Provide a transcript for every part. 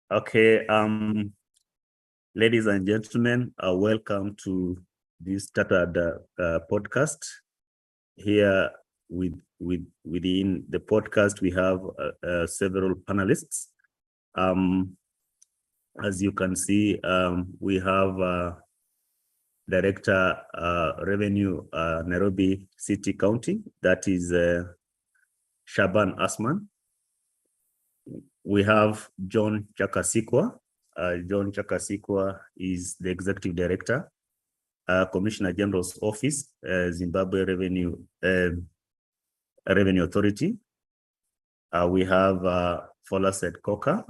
Okay, ladies and gentlemen, welcome to this TADAT podcast. Here within the podcast, we have several panelists. As you can see, we have Director Revenue Nairobi City County, that is Shaban Asman. We have John Chakasikwa. John Chakasikwa is the Executive Director, Commissioner General's Office, Zimbabwe Revenue Authority. We have Folaset Koka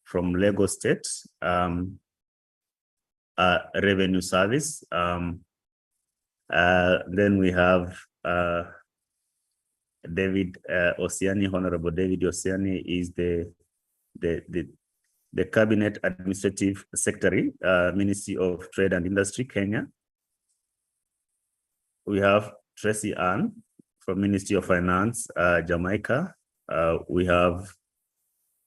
from Lagos State Revenue Service. Then we have David Osiani. Honorable David Osiani is the Cabinet Administrative Secretary, Ministry of Trade and Industry, Kenya. We have Tracy Ann from Ministry of Finance, Jamaica. We have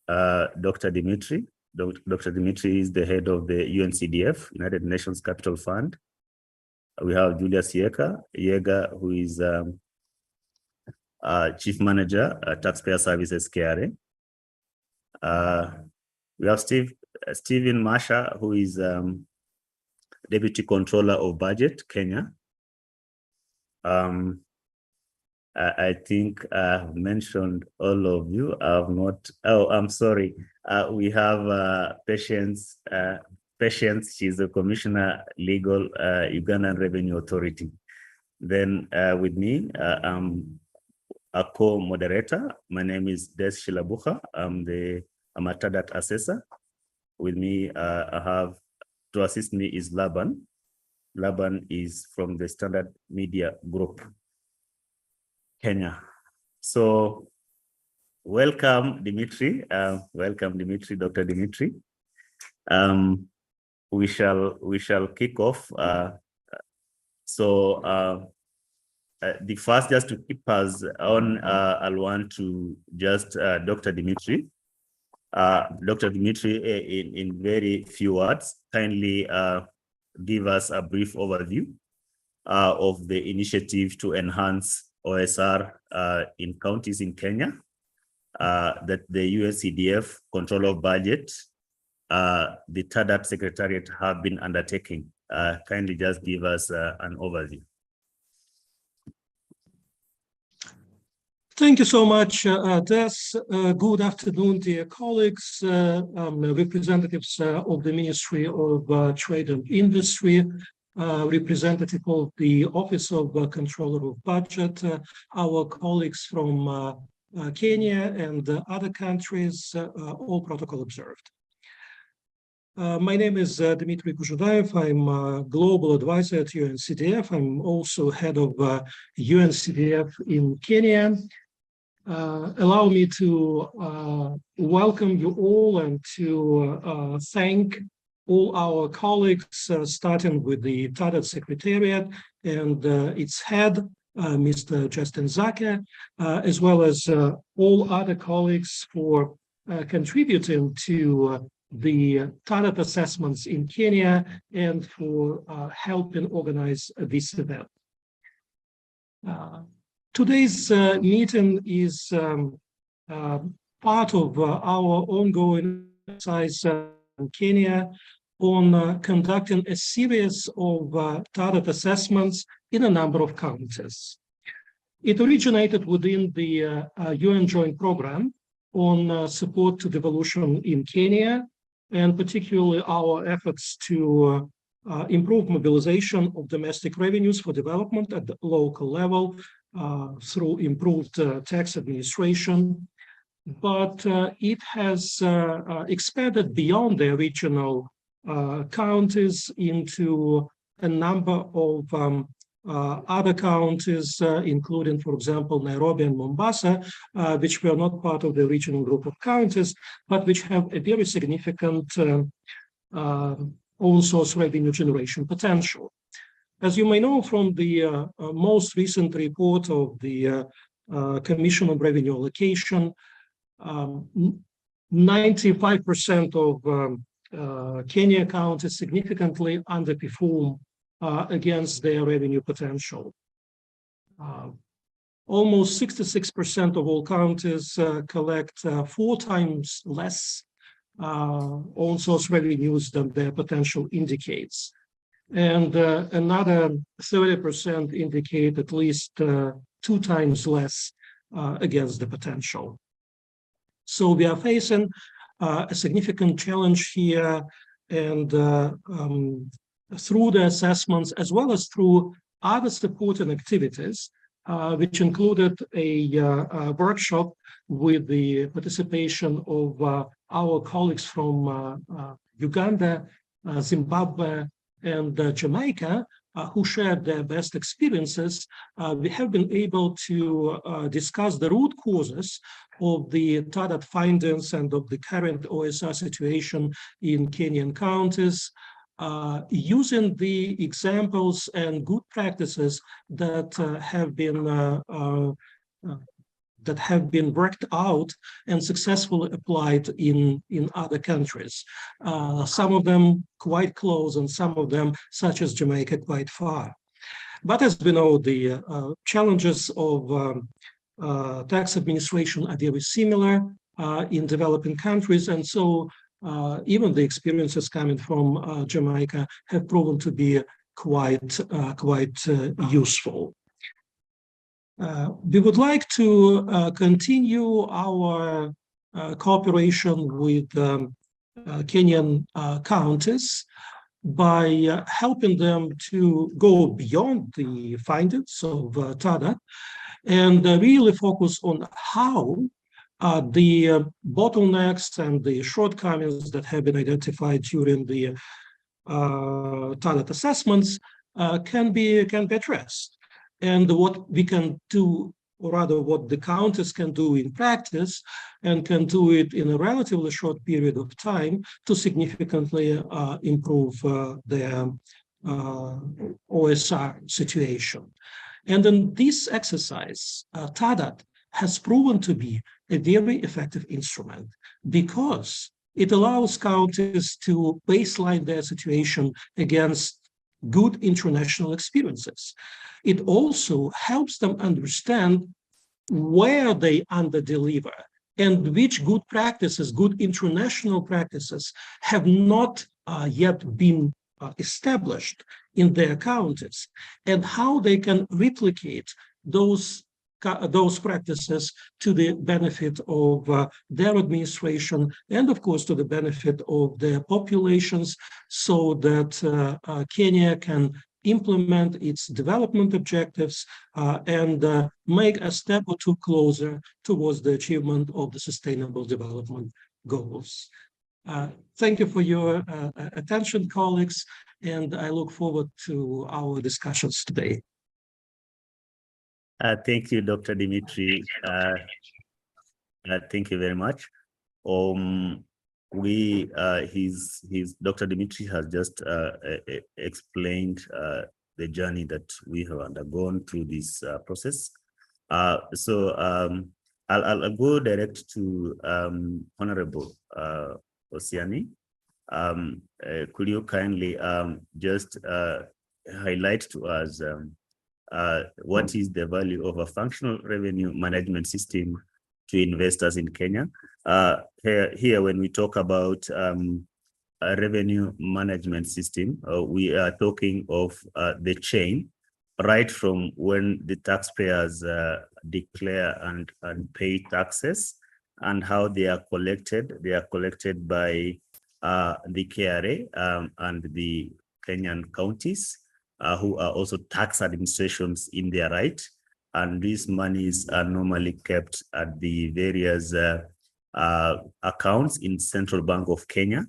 Dr. Dimitri. Dr. Dimitri is the head of the UNCDF, United Nations Capital Fund. We have Julius Yeager, who is Chief Manager, Taxpayer Services, KRA. We have Stephen Masha, who is Deputy Controller of Budget, Kenya. I think I've mentioned all of you. I've not. Oh, I'm sorry. We have Patience. Patience. She's the Commissioner Legal, Ugandan Revenue Authority. Then with me, I'm a co-moderator. My name is Des Shilabucha. I'm a TADAT assessor. With me, I have, to assist me is Laban. Laban is from the Standard Media Group, Kenya. So welcome, Dimitri. Welcome, Dimitri, Dr. Dimitri. We shall kick off. The first, just to keep us on, I'll want to just Dr. Dimitri. Dr. Dimitri, in very few words, kindly give us a brief overview of the initiative to enhance OSR in counties in Kenya that the UNCDF Control of Budget, the TADAT Secretariat have been undertaking. Kindly just give us an overview. Thank you so much, Des. Good afternoon, dear colleagues, representatives of the Ministry of Trade and Industry, representative of the Office of Controller of Budget, our colleagues from Kenya and other countries, all protocol observed. My name is Dmitry Kuzhudayev. I'm a global advisor at UNCDF. I'm also head of UNCDF in Kenya. Allow me to welcome you all and to thank all our colleagues, starting with the TADAT Secretariat and its head, Mr. Justin Zaka, as well as all other colleagues for contributing to the TADAT assessments in Kenya and for helping organize this event. Today's meeting is part of our ongoing exercise in Kenya on conducting a series of TADAT assessments in a number of counties. It originated within the UN Joint Program on support to devolution in Kenya, and particularly our efforts to improve mobilization of domestic revenues for development at the local level through improved tax administration. But it has expanded beyond the original counties into a number of other counties, including, for example, Nairobi and Mombasa, which were not part of the original group of counties, but which have a very significant own source revenue generation potential. As you may know from the most recent report of the Commission on Revenue Allocation, 95% of Kenya counties significantly underperform against their revenue potential. Almost 66% of all counties collect 4 times less own source revenues than their potential indicates. And another 30% indicate at least 2 times less against the potential. So we are facing a significant challenge here, and through the assessments, as well as through other supporting activities, which included a workshop with the participation of our colleagues from Uganda, Zimbabwe, and Jamaica, who shared their best experiences. We have been able to discuss the root causes of the TADAT findings and of the current OSR situation in Kenyan counties, using the examples and good practices that have been worked out and successfully applied in other countries. Some of them quite close, and some of them, such as Jamaica, quite far. But as we know, the challenges of tax administration are very similar in developing countries, and so even the experiences coming from Jamaica have proven to be quite useful. We would like to continue our cooperation with Kenyan counties by helping them to go beyond the findings of TADAT and really focus on how the bottlenecks and the shortcomings that have been identified during the TADAT assessments can be addressed, and what we can do, or rather what the counties can do in practice, and can do it in a relatively short period of time to significantly improve their OSR situation. And in this exercise, TADAT has proven to be a very effective instrument because it allows counties to baseline their situation against good international experiences. It also helps them understand where they underdeliver and which good practices, good international practices, have not yet been established in their counties, and how they can replicate those practices to the benefit of their administration and, of course, to the benefit of their populations, so that Kenya can implement its development objectives and make a step or two closer towards the achievement of the Sustainable Development Goals. Thank you for your attention, colleagues, and I look forward to our discussions today. Thank you, Dr. Dimitri. Thank you very much. Dr. Dimitri has just explained the journey that we have undergone through this process. So I'll go direct to Honorable Osiani. Could you kindly just highlight to us what is the value of a functional revenue management system to investors in Kenya? Here, when we talk about a revenue management system, we are talking of the chain, right from when the taxpayers declare and pay taxes, and how they are collected. They are collected by the KRA and the Kenyan counties, who are also tax administrations in their right. And these monies are normally kept at the various accounts in Central Bank of Kenya.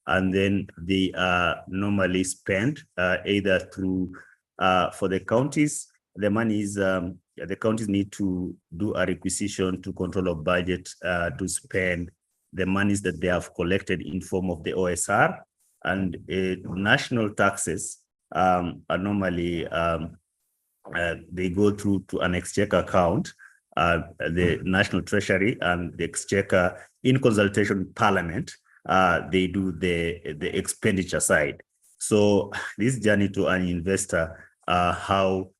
And then they are normally spent either through, for the counties, the money is, the counties need to do a requisition to control of budget to spend the monies that they have collected in form of the OSR. And national taxes are normally, they go through to an exchequer account the National Treasury and the Exchequer, in consultation with Parliament, they do the expenditure side. So this journey to an investor, how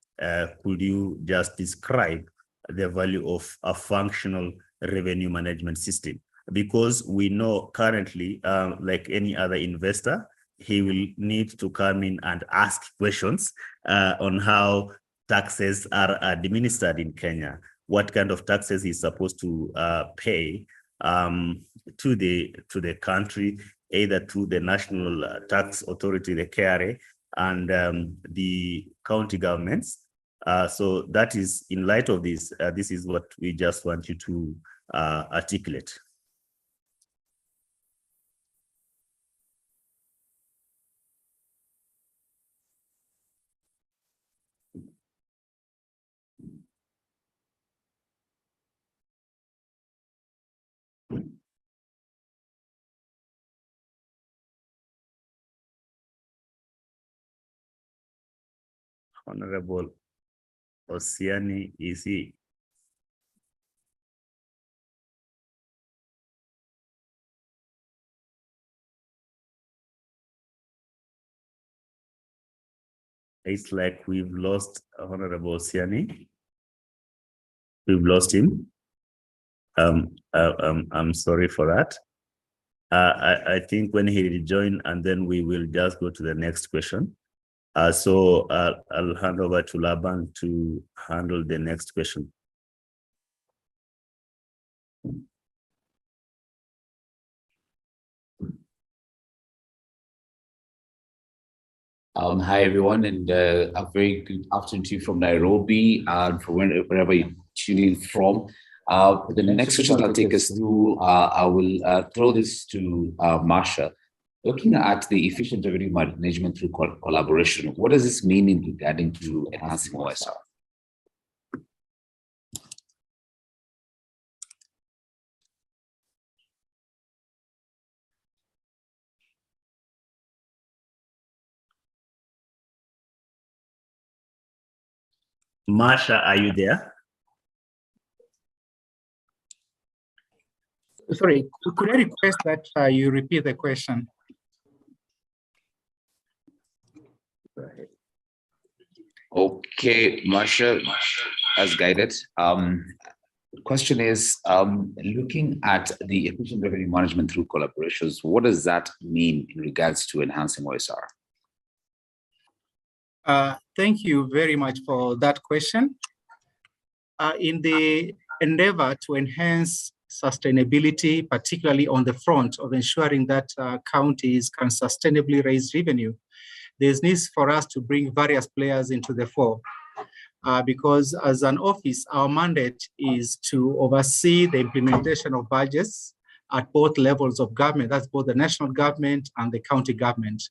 could you just describe the value of a functional revenue management system? Because we know currently, like any other investor, he will need to come in and ask questions on how taxes are administered in Kenya, what kind of taxes he's supposed to pay to the country, either to the National Tax Authority, the KRA, and the county governments. So that is, in light of this, this is what we just want you to articulate. Honorable Osiani, is he? It's like we've lost Honorable Osiani. We've lost him. I'm sorry for that. I think when he rejoin, and then we will just go to the next question. So I'll hand over to Laban to handle the next question. Hi, everyone, and a very good afternoon to you from Nairobi and from wherever you're tuning in from. The next question I'll take us through, I will throw this to Marsha. Looking at the efficient revenue management through collaboration, what does this mean in regarding to enhancing OSR? Marsha, are you there? Sorry, could I request that you repeat the question? Okay, Marsha, as guided. The question is, looking at the efficient revenue management through collaborations, what does that mean in regards to enhancing OSR? Thank you very much for that question. In the endeavor to enhance sustainability, particularly on the front of ensuring that counties can sustainably raise revenue, there's needs for us to bring various players into the fore. Because as an office, our mandate is to oversee the implementation of budgets at both levels of government, that's both the national government and the county government.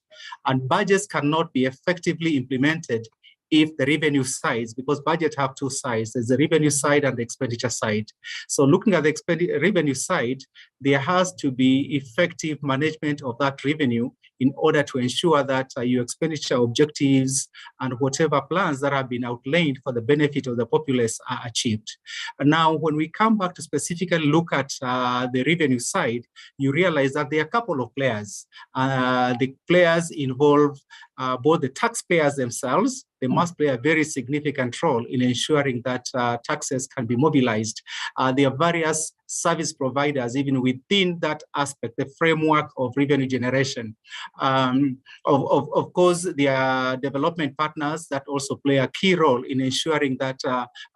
And budgets cannot be effectively implemented if the revenue sides, because budget have two sides, there's the revenue side and the expenditure side. So looking at the revenue side, there has to be effective management of that revenue in order to ensure that your expenditure objectives and whatever plans that have been outlined for the benefit of the populace are achieved. And now, when we come back to specifically look at the revenue side, you realize that there are a couple of players. The players involve both the taxpayers themselves. They must play a very significant role in ensuring that taxes can be mobilized. There are various service providers, even within that aspect, the framework of revenue generation. Of course, there are development partners that also play a key role in ensuring that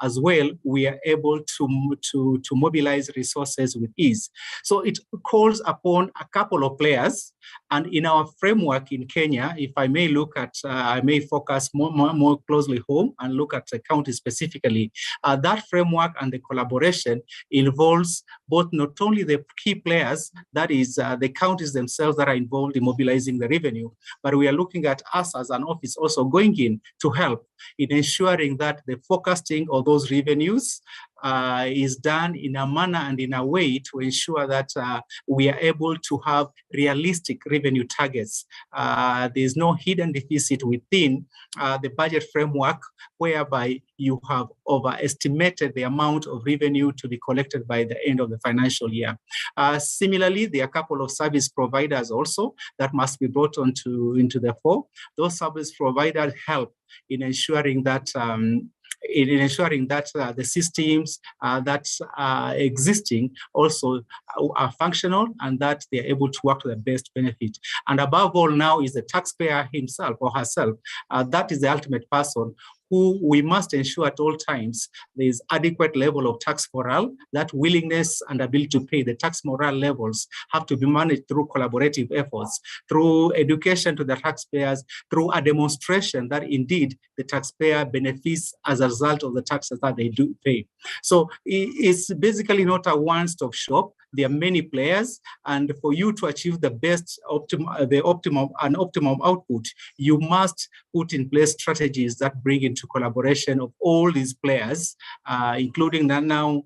as well, we are able to mobilize resources with ease. So it calls upon a couple of players. And in our framework in Kenya, if I may look at, I may focus more closely home and look at the county specifically, that framework and the collaboration involves both not only the key players, that is the counties themselves that are involved in mobilizing the revenue, but we are looking at us as an office also going in to help in ensuring that the forecasting of those revenues is done in a manner and in a way to ensure that we are able to have realistic revenue targets. There's no hidden deficit within the budget framework whereby you have overestimated the amount of revenue to be collected by the end of the financial year. Similarly, there are a couple of service providers also that must be brought into the fore. Those service providers help in ensuring that the systems that are existing also are functional and that they are able to work to the best benefit. And above all now is the taxpayer himself or herself. That is the ultimate person who we must ensure at all times there is adequate level of tax morale. That willingness and ability to pay, the tax morale levels have to be managed through collaborative efforts, through education to the taxpayers, through a demonstration that indeed the taxpayer benefits as a result of the taxes that they do pay. So it's basically not a one-stop shop. There are many players, and for you to achieve the best optimum output, you must put in place strategies that bring into collaboration of all these players, including that now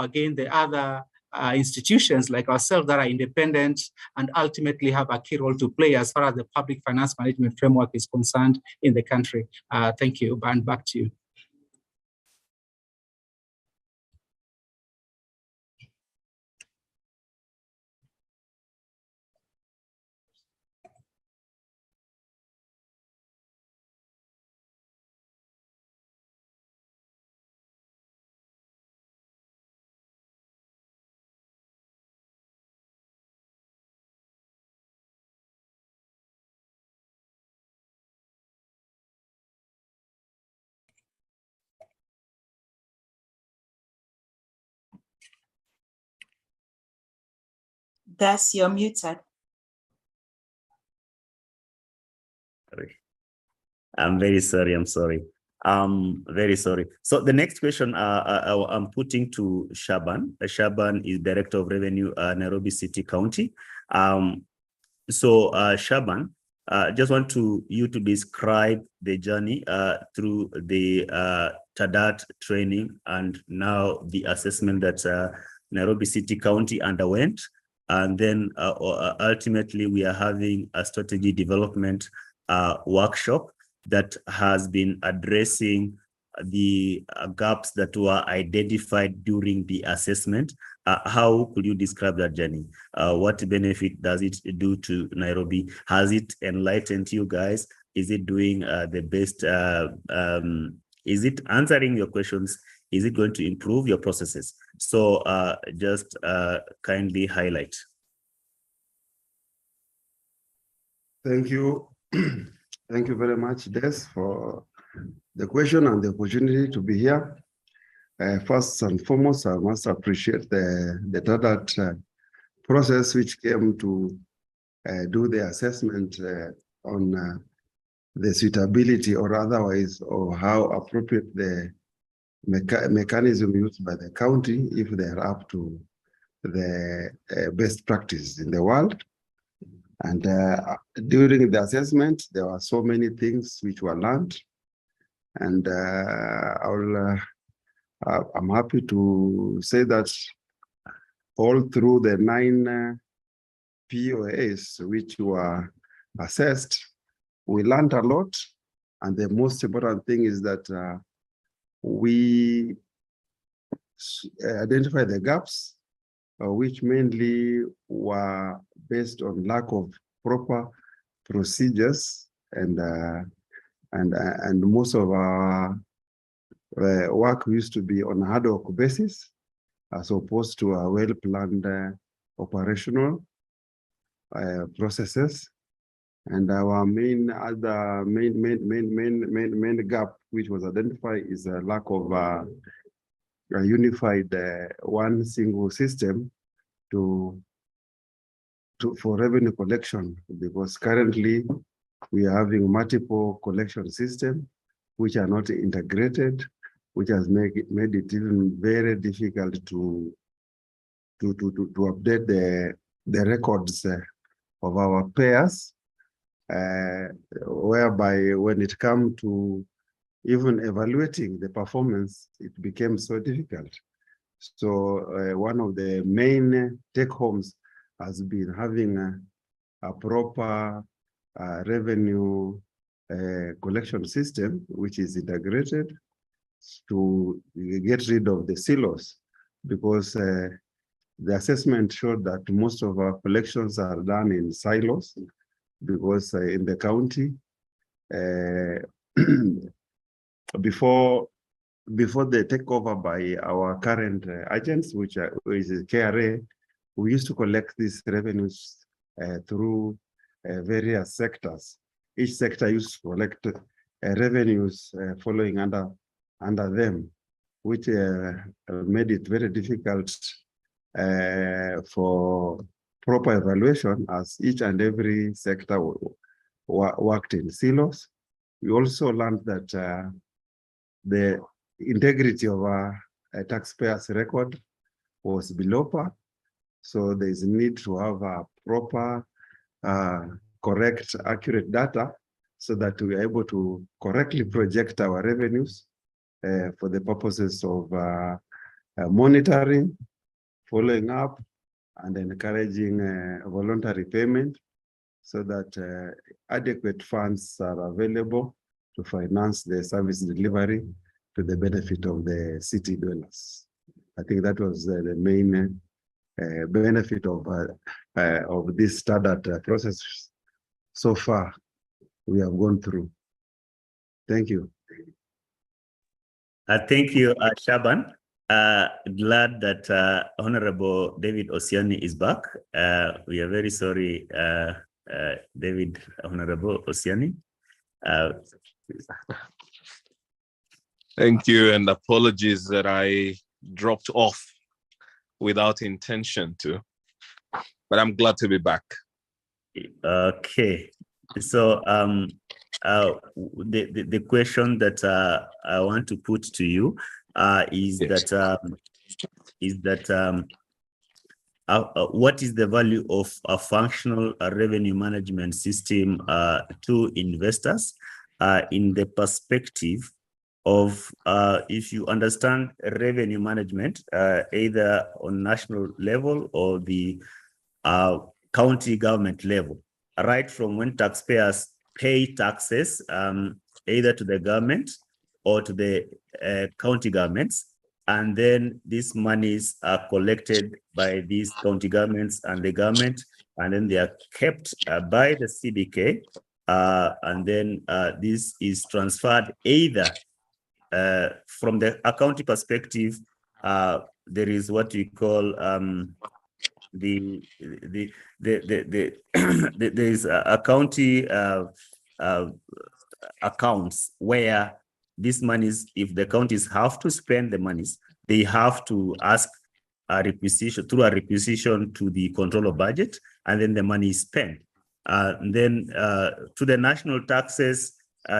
again the other institutions like ourselves that are independent and ultimately have a key role to play as far as the public finance management framework is concerned in the country. Thank you, and back to you. Des, you're muted. Sorry. I'm very sorry. I'm sorry. Very sorry. So the next question I'm putting to Shaban. Shaban is Director of Revenue, Nairobi City County. Shaban, just want you to describe the journey through the TADAT training and now the assessment that Nairobi City County underwent. And then ultimately we are having a strategy development workshop that has been addressing the gaps that were identified during the assessment. How could you describe that journey? What benefit does it do to Nairobi? Has it enlightened you guys? Is it doing the best? Is it answering your questions? Is it going to improve your processes? So just kindly highlight. Thank you. Thank you very much, Des, for the question and the opportunity to be here. First and foremost, I must appreciate the TADAT process which came to do the assessment on the suitability or otherwise, or how appropriate the mechanism used by the county if they are up to the best practice in the world. And during the assessment, there were so many things which were learned. And I'm happy to say that all through the 9 POAs which were assessed, we learned a lot. And the most important thing is that we identify the gaps, which mainly were based on lack of proper procedures, and most of our work used to be on ad hoc basis, as opposed to a well-planned operational processes. And our main gap which was identified is a lack of a unified one single system for revenue collection, because currently we are having multiple collection systems which are not integrated, which has made it even very difficult to update the records of our payers, whereby when it comes to even evaluating the performance, it became so difficult. So one of the main take-homes has been having a proper revenue collection system, which is integrated, to get rid of the silos, because the assessment showed that most of our collections are done in silos, because in the county, before the takeover by our current agents, which is KRA, we used to collect these revenues through various sectors. Each sector used to collect revenues following under them, which made it very difficult for proper evaluation, as each and every sector worked in silos. We also learned that the integrity of our taxpayers' record was below par. So there is a need to have a proper, correct, accurate data, so that we are able to correctly project our revenues for the purposes of monitoring, following up, and encouraging voluntary payment, so that adequate funds are available to finance the service delivery to the benefit of the city dwellers. I think that was the main benefit of this TADAT process so far we have gone through. Thank you. Thank you, Shaban. Glad that Honorable David Osiani is back. We are very sorry, David, Honorable Osiani. Thank you, and apologies that I dropped off without intention to, but I'm glad to be back. Okay, so the question that I want to put to you is what is the value of a functional revenue management system to investors in the perspective of if you understand revenue management either on national level or the county government level, right from when taxpayers pay taxes either to the government or to the county governments, and then these monies are collected by these county governments and the government, and then they are kept by the CBK, and then this is transferred either from the accounting perspective. There is what we call there is a county accounts where these monies, if the counties have to spend the monies, they have to ask a requisition to the controller budget, and then the money is spent. And then to the national taxes,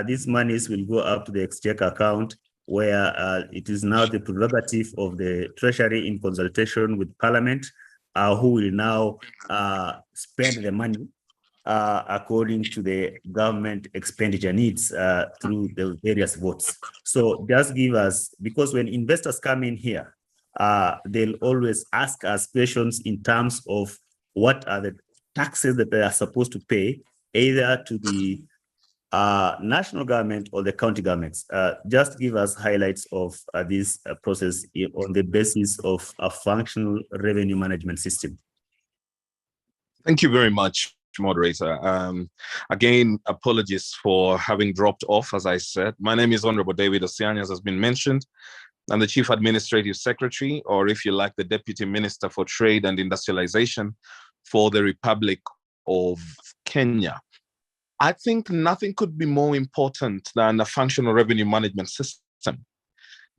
these monies will go up to the exchequer account, where it is now the prerogative of the Treasury in consultation with Parliament, who will now spend the money according to the government expenditure needs through the various votes. So just give us, because when investors come in here, they'll always ask us questions in terms of what are the taxes that they are supposed to pay, either to the national government or the county governments. Just give us highlights of this process on the basis of a functional revenue management system. Thank you very much, moderator. Again, apologies for having dropped off, as I said. My name is Honorable David Osiani, as has been mentioned. I'm the Chief Administrative Secretary, or if you like, the Deputy Minister for Trade and Industrialization for the Republic of Kenya. I think nothing could be more important than a functional revenue management system.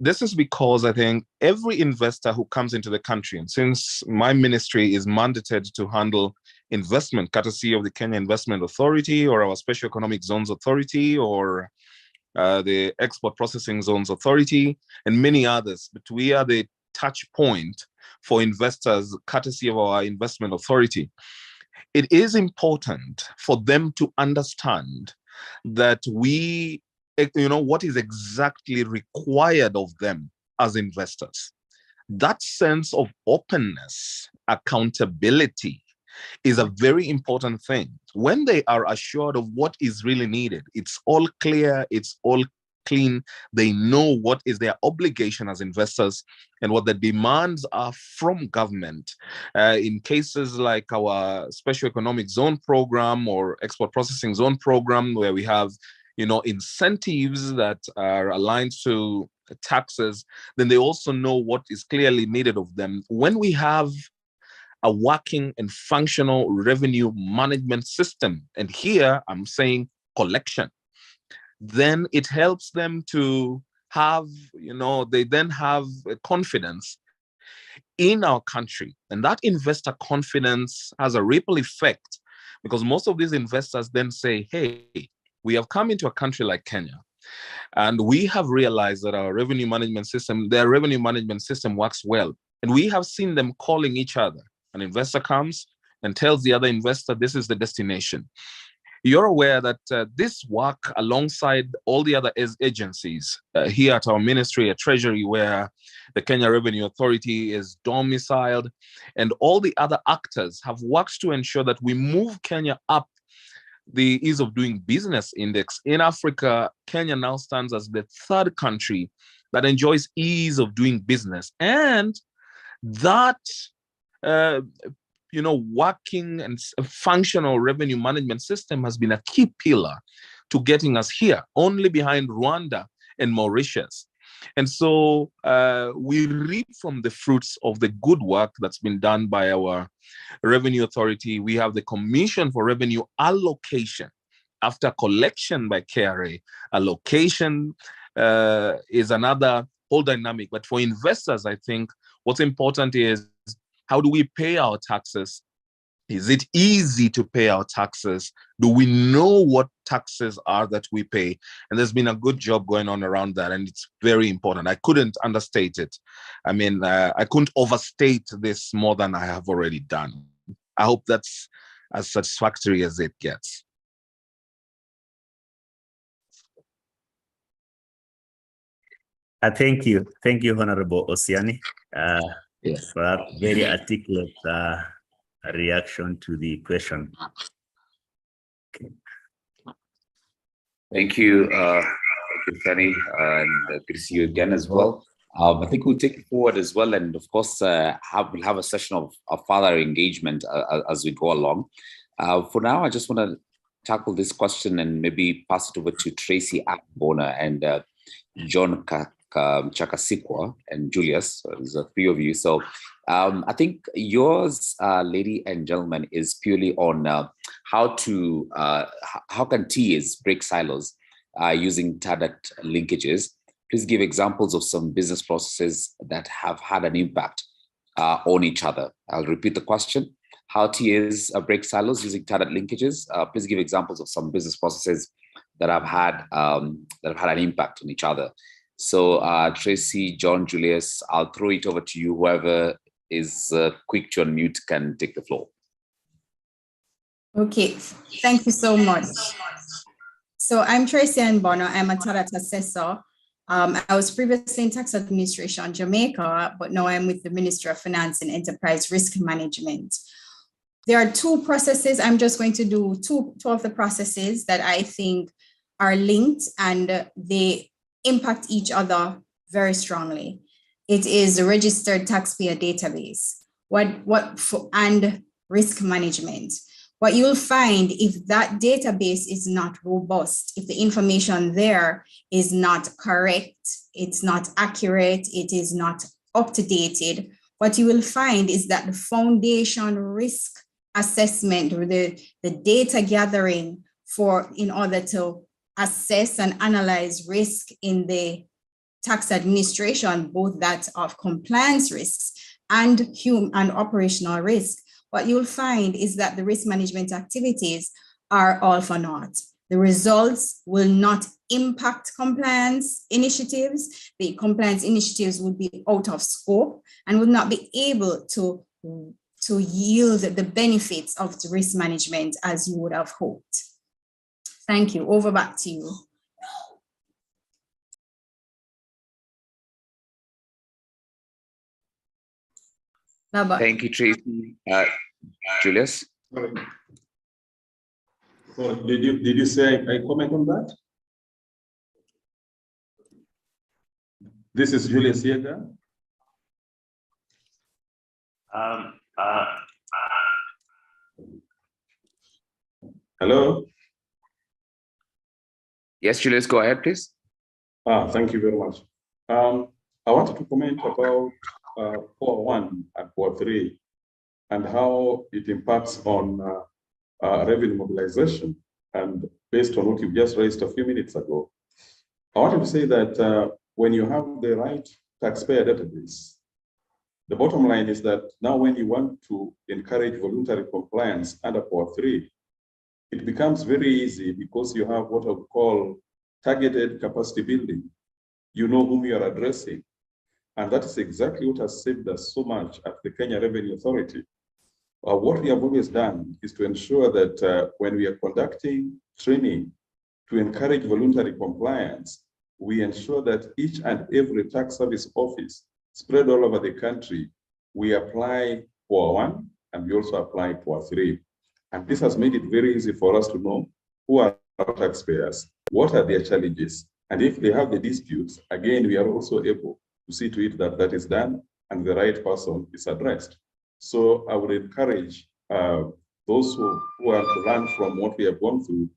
This is because I think every investor who comes into the country, and since my ministry is mandated to handle investment, courtesy of the Kenya Investment Authority or our Special Economic Zones Authority or the Export Processing Zones Authority and many others, but we are the touch point for investors, courtesy of our Investment Authority. It is important for them to understand that what is exactly required of them as investors. That sense of openness, accountability is a very important thing. When they are assured of what is really needed, it's all clear, it's all clean. They know what is their obligation as investors and what the demands are from government. In cases like our Special Economic Zone program or Export Processing Zone program, where we have incentives that are aligned to taxes, then they also know what is clearly needed of them. When we have a working and functional revenue management system, and here I'm saying collection, then it helps them to have, they then have confidence in our country. And that investor confidence has a ripple effect, because most of these investors then say, hey, we have come into a country like Kenya, and we have realized that their revenue management system works well. And we have seen them calling each other. An investor comes and tells the other investor, this is the destination. You're aware that this work alongside all the other agencies here at our ministry, at Treasury, where the Kenya Revenue Authority is domiciled, and all the other actors have worked to ensure that we move Kenya up the ease of doing business index. In Africa, Kenya now stands as the third country that enjoys ease of doing business. And that, working and functional revenue management system has been a key pillar to getting us here, only behind Rwanda and Mauritius. And so we reap from the fruits of the good work that's been done by our Revenue Authority. We have the Commission for Revenue Allocation. After collection by KRA, allocation is another whole dynamic. But for investors, I think what's important is, how do we pay our taxes? Is it easy to pay our taxes? Do we know what taxes are that we pay? And there's been a good job going on around that, and it's very important. I couldn't understate it. I mean, I couldn't overstate this more than I have already done. I hope that's as satisfactory as it gets. Thank you, Honorable Osiani, Yes. for that very articulate reaction to the question. Okay. Thank you, Fanny, and good to see you again as well. I think we'll take it forward as well, and of course, we'll have a session of further engagement as we go along. For now, I just want to tackle this question and maybe pass it over to Tracy Akbona and John Chakasikwa and Julius. So there's three of you. So I think yours, lady and gentlemen, is purely on how can TAs break silos using TADAT linkages. Please give examples of some business processes that have had an impact on each other. I'll repeat the question. How TAs break silos using TADAT linkages. Please give examples of some business processes that have had an impact on each other. So Tracy, John, Julius, I'll throw it over to you. Whoever is quick to unmute can take the floor. Okay, thank you so much. So I'm Tracy Bono. I'm a TADAT assessor. I was previously in tax administration, Jamaica, but now I'm with the Ministry of Finance and Enterprise Risk Management. There are two processes. I'm just going to do two of the processes that I think are linked and they impact each other very strongly. It is the registered taxpayer database and risk management. What you'll find, if that database is not robust, if the information there is not correct, it's not accurate, it is not up to date, what you will find is that the foundation risk assessment or the data gathering in order to assess and analyze risk in the tax administration, both that of compliance risks and human and operational risk, what you'll find is that the risk management activities are all for naught. The results will not impact compliance initiatives. The compliance initiatives would be out of scope and would not be able to yield the benefits of the risk management as you would have hoped. Thank you. Over back to you. Thank you, Tracy. Julius? So did you say I comment on that? This is Julius Yeager. Hello? Yes, Julius, go ahead, please. Thank you very much. I wanted to comment about Core 1 and Core 3 and how it impacts on revenue mobilization. And based on what you just raised a few minutes ago, I wanted to say that when you have the right taxpayer database, the bottom line is that now when you want to encourage voluntary compliance under Core 3, it becomes very easy because you have what I would call targeted capacity building. You know whom you are addressing. And that is exactly what has saved us so much at the Kenya Revenue Authority. What we have always done is to ensure that when we are conducting training to encourage voluntary compliance, we ensure that each and every tax service office spread all over the country, we apply Core 1 and we also apply Core 3. And this has made it very easy for us to know who are our taxpayers, what are their challenges, and if they have the disputes, again, we are also able to see to it that that is done and the right person is addressed. So I would encourage those who want to learn from what we have gone through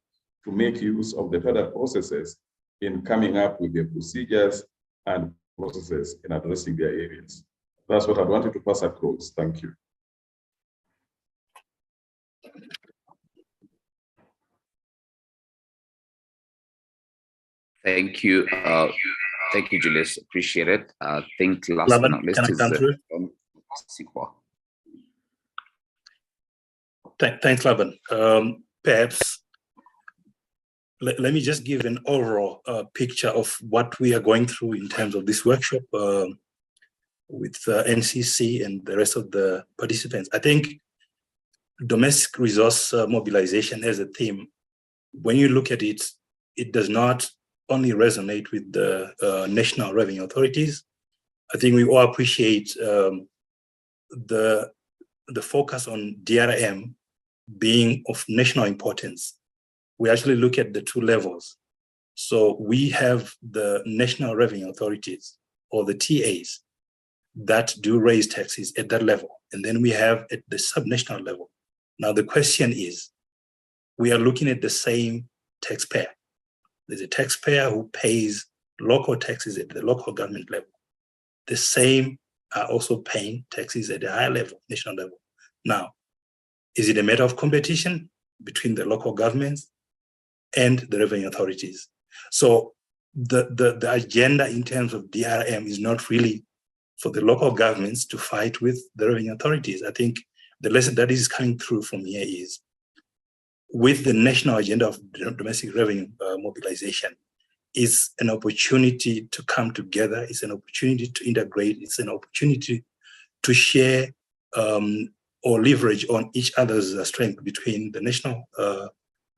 to make use of the TADAT processes in coming up with their procedures and processes in addressing their areas. That's what I wanted to pass across. Thank you. Thank you. Thank you, Julius. Appreciate it. I think last but not least is Sikwa. Thanks, Laban. Perhaps let me just give an overall picture of what we are going through in terms of this workshop with NCC and the rest of the participants. I think domestic resource mobilization as a theme, when you look at it, it does not only resonate with the national revenue authorities. I think we all appreciate the focus on DRM being of national importance. We actually look at the two levels. So we have the national revenue authorities, or the TAs, that do raise taxes at that level. And then we have at the subnational level. Now the question is, we are looking at the same taxpayer. There's a taxpayer who pays local taxes at the local government level. The same are also paying taxes at a higher level, national level. Now, is it a matter of competition between the local governments and the revenue authorities? So the agenda in terms of DRM is not really for the local governments to fight with the revenue authorities. I think the lesson that is coming through from here is, with the national agenda of domestic revenue mobilization, is an opportunity to come together, it's an opportunity to integrate, it's an opportunity to share or leverage on each other's strength between the national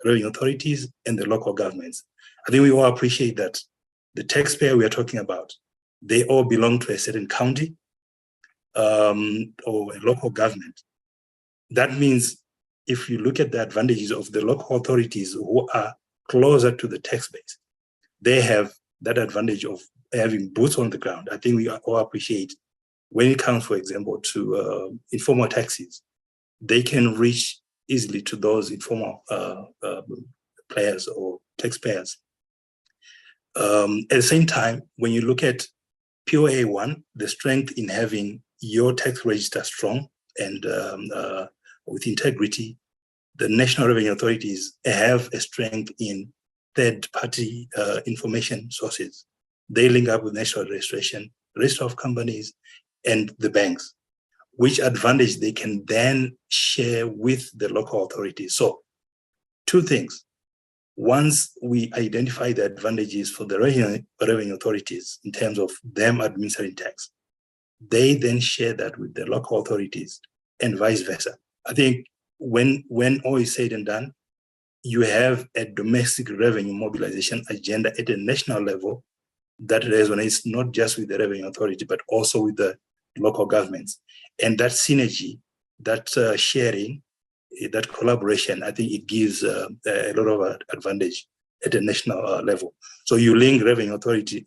revenue authorities and the local governments. I think we all appreciate that the taxpayer we are talking about, they all belong to a certain county or a local government. That means if you look at the advantages of the local authorities who are closer to the tax base, they have that advantage of having boots on the ground. I think we all appreciate when it comes, for example, to informal taxes, they can reach easily to those informal players or taxpayers. At the same time, when you look at POA1, the strength in having your tax register strong and with integrity, the national revenue authorities have a strength in third-party information sources. They link up with national registration, register of companies, and the banks, which advantage they can then share with the local authorities. So, two things. Once we identify the advantages for the revenue authorities in terms of them administering tax, they then share that with the local authorities and vice versa. I think when all is said and done, you have a domestic revenue mobilization agenda at a national level that resonates not just with the revenue authority, but also with the local governments. And that synergy, that sharing, that collaboration, I think it gives a lot of advantage at a national level. So you link revenue authority,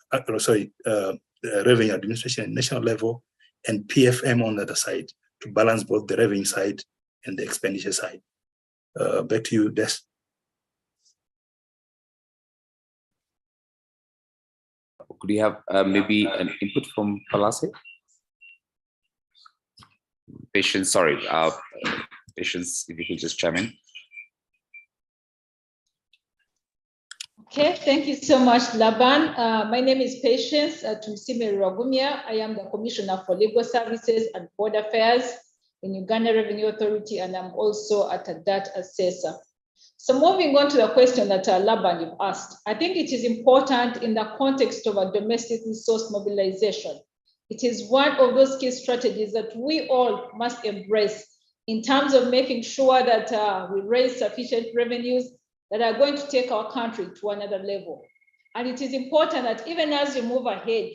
the revenue administration at national level, and PFM on the other side to balance both the revenue side and the expenditure side. Back to you, Des. Could you have maybe an input from Palase? Patience, sorry, Patience, if you could just chime in. Okay, thank you so much, Laban. My name is Patience Tumsime Rwagumya. I am the Commissioner for Legal Services and Border Affairs in Uganda Revenue Authority, and I'm also a TADAT assessor. So moving on to the question that Laban you've asked, I think it is important in the context of a domestic resource mobilization. It is one of those key strategies that we all must embrace in terms of making sure that we raise sufficient revenues that are going to take our country to another level. And it is important that even as you move ahead,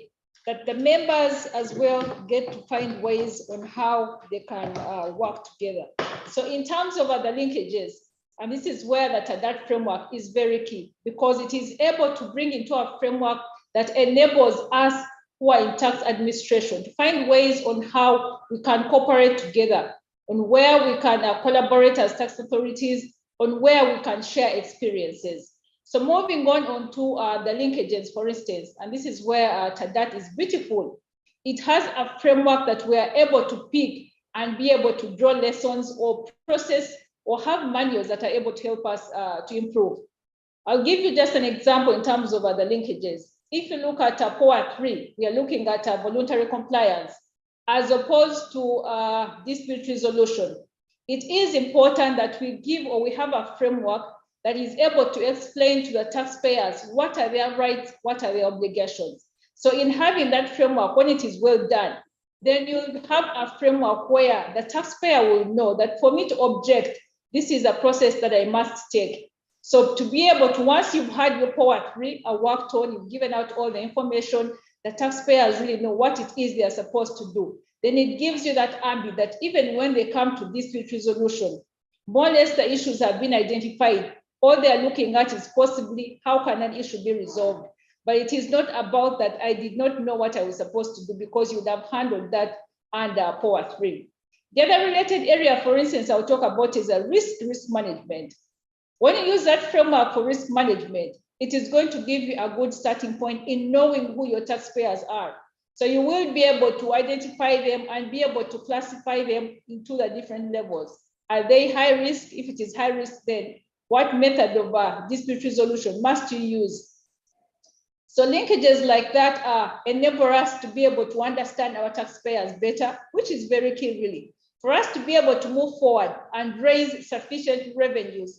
that the members as well get to find ways on how they can work together. So in terms of the linkages, and this is where that framework is very key, because it is able to bring into a framework that enables us who are in tax administration to find ways on how we can cooperate together, on where we can collaborate as tax authorities, on where we can share experiences. So moving on to the linkages, for instance, and this is where TADAT is beautiful. It has a framework that we are able to pick and be able to draw lessons or process or have manuals that are able to help us to improve. I'll give you just an example in terms of the linkages. If you look at POA 3, we are looking at voluntary compliance as opposed to dispute resolution. It is important that we give or we have a framework that is able to explain to the taxpayers what are their rights, what are their obligations. So in having that framework, when it is well done, then you have a framework where the taxpayer will know that for me to object, this is a process that I must take. So to be able to, once you've had your POA 3 worked on, you've given out all the information, the taxpayers really know what it is they are supposed to do. Then it gives you that ambit that even when they come to dispute resolution, more or less the issues have been identified. All they are looking at is possibly how can an issue be resolved. But it is not about that I did not know what I was supposed to do, because you would have handled that under POA 3. The other related area, for instance, I'll talk about is a risk management. When you use that framework for risk management, it is going to give you a good starting point in knowing who your taxpayers are. So you will be able to identify them and be able to classify them into the different levels. Are they high risk? If it is high risk, then what method of dispute resolution must you use? So linkages like that enable us to be able to understand our taxpayers better, which is very key really. For us to be able to move forward and raise sufficient revenues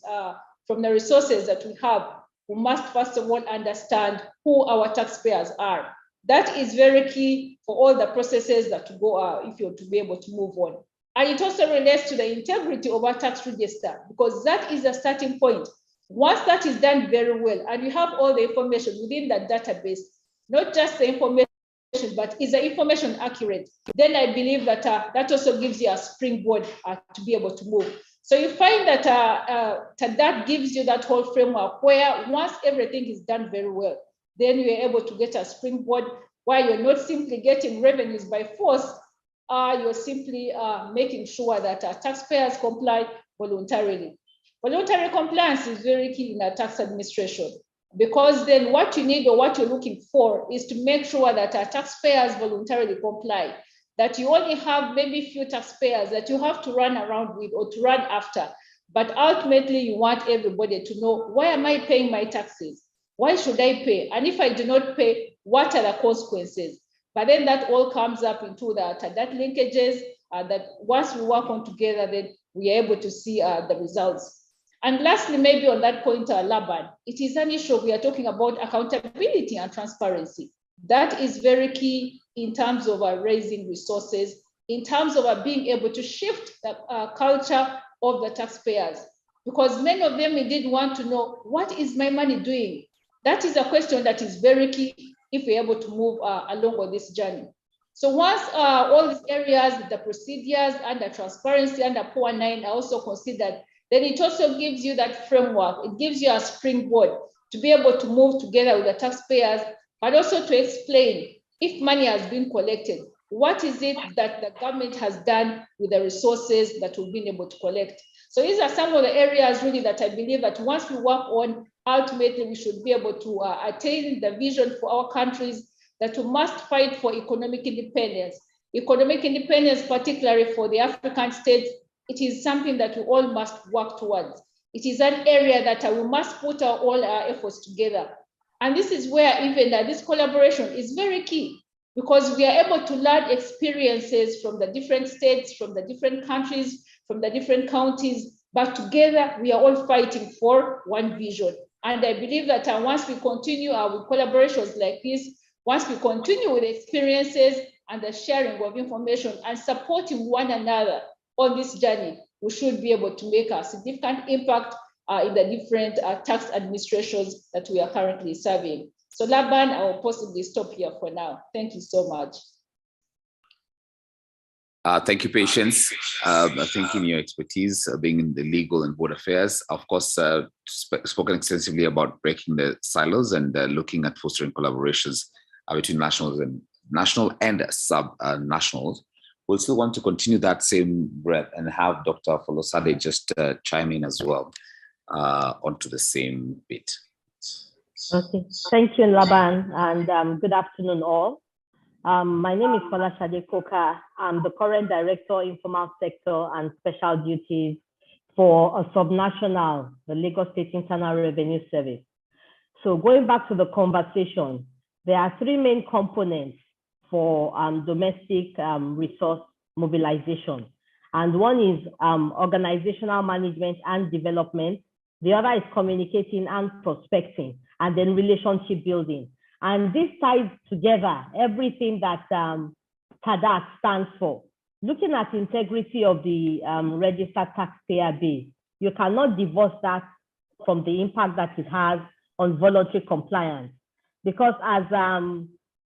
from the resources that we have, we must first of all understand who our taxpayers are. That is very key for all the processes that to go if you're to be able to move on. And it also relates to the integrity of our tax register, because that is a starting point. Once that is done very well, and you have all the information within that database, not just the information, but is the information accurate, then I believe that that also gives you a springboard to be able to move. So you find that that gives you that whole framework where once everything is done very well, then you're able to get a springboard where you're not simply getting revenues by force, you're simply making sure that taxpayers comply voluntarily. Voluntary compliance is very key in a tax administration, because then what you need or what you're looking for is to make sure that taxpayers voluntarily comply, that you only have maybe few taxpayers that you have to run around with or to run after, but ultimately you want everybody to know, why am I paying my taxes? Why should I pay? And if I do not pay, what are the consequences? But then that all comes up into the TADAT linkages that once we work on together, then we are able to see the results. And lastly, maybe on that point, Laban, it is an issue we are talking about accountability and transparency. That is very key in terms of raising resources, in terms of being able to shift the culture of the taxpayers, because many of them indeed want to know, what is my money doing? That is a question that is very key if we're able to move along on this journey. So once all these areas, the procedures and the transparency and the POA 9 are also considered, then it also gives you that framework. It gives you a springboard to be able to move together with the taxpayers, but also to explain if money has been collected, what is it that the government has done with the resources that we've been able to collect? So these are some of the areas really that I believe that once we work on, ultimately we should be able to attain the vision for our countries that we must fight for economic independence. Economic independence, particularly for the African states, it is something that we all must work towards. It is an area that we must put all our efforts together. And this is where even this collaboration is very key, because we are able to learn experiences from the different states, from the different countries, from the different counties, but together we are all fighting for one vision. And I believe that once we continue with collaborations like this, once we continue with experiences and the sharing of information and supporting one another on this journey, we should be able to make a significant impact in the different tax administrations that we are currently serving. So Laban, I will possibly stop here for now. Thank you so much. Thank you, Patience. I think in your expertise, being in the legal and board affairs, of course, spoken extensively about breaking the silos and looking at fostering collaborations between national and sub-nationals. We'll still want to continue that same breadth and have Dr. Folosade just chime in as well onto the same bit. Okay, thank you, Laban, and good afternoon all. My name is Folashade Koka. I'm the current Director, Informal Sector and Special Duties for a subnational, the Lagos State Internal Revenue Service. So going back to the conversation, there are three main components for domestic resource mobilization. And one is organizational management and development. The other is communicating and prospecting, and then relationship building. And this ties together everything that TADAT stands for. Looking at integrity of the registered taxpayer base, you cannot divorce that from the impact that it has on voluntary compliance. Because as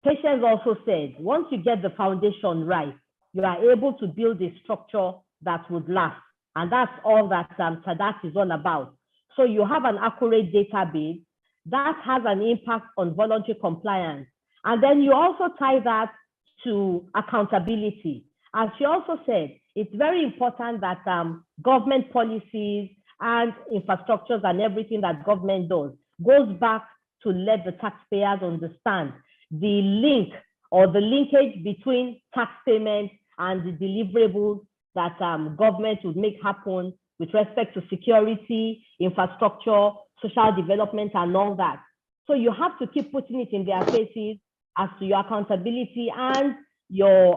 Patience also said, once you get the foundation right, you are able to build a structure that would last. And that's all that TADAT is all about. So you have an accurate database that has an impact on voluntary compliance. And then you also tie that to accountability. As she also said, it's very important that government policies and infrastructures and everything that government does goes back to let the taxpayers understand the link or the linkage between tax payments and the deliverables that government would make happen with respect to security, infrastructure, social development, and all that. So you have to keep putting it in their faces as to your accountability and your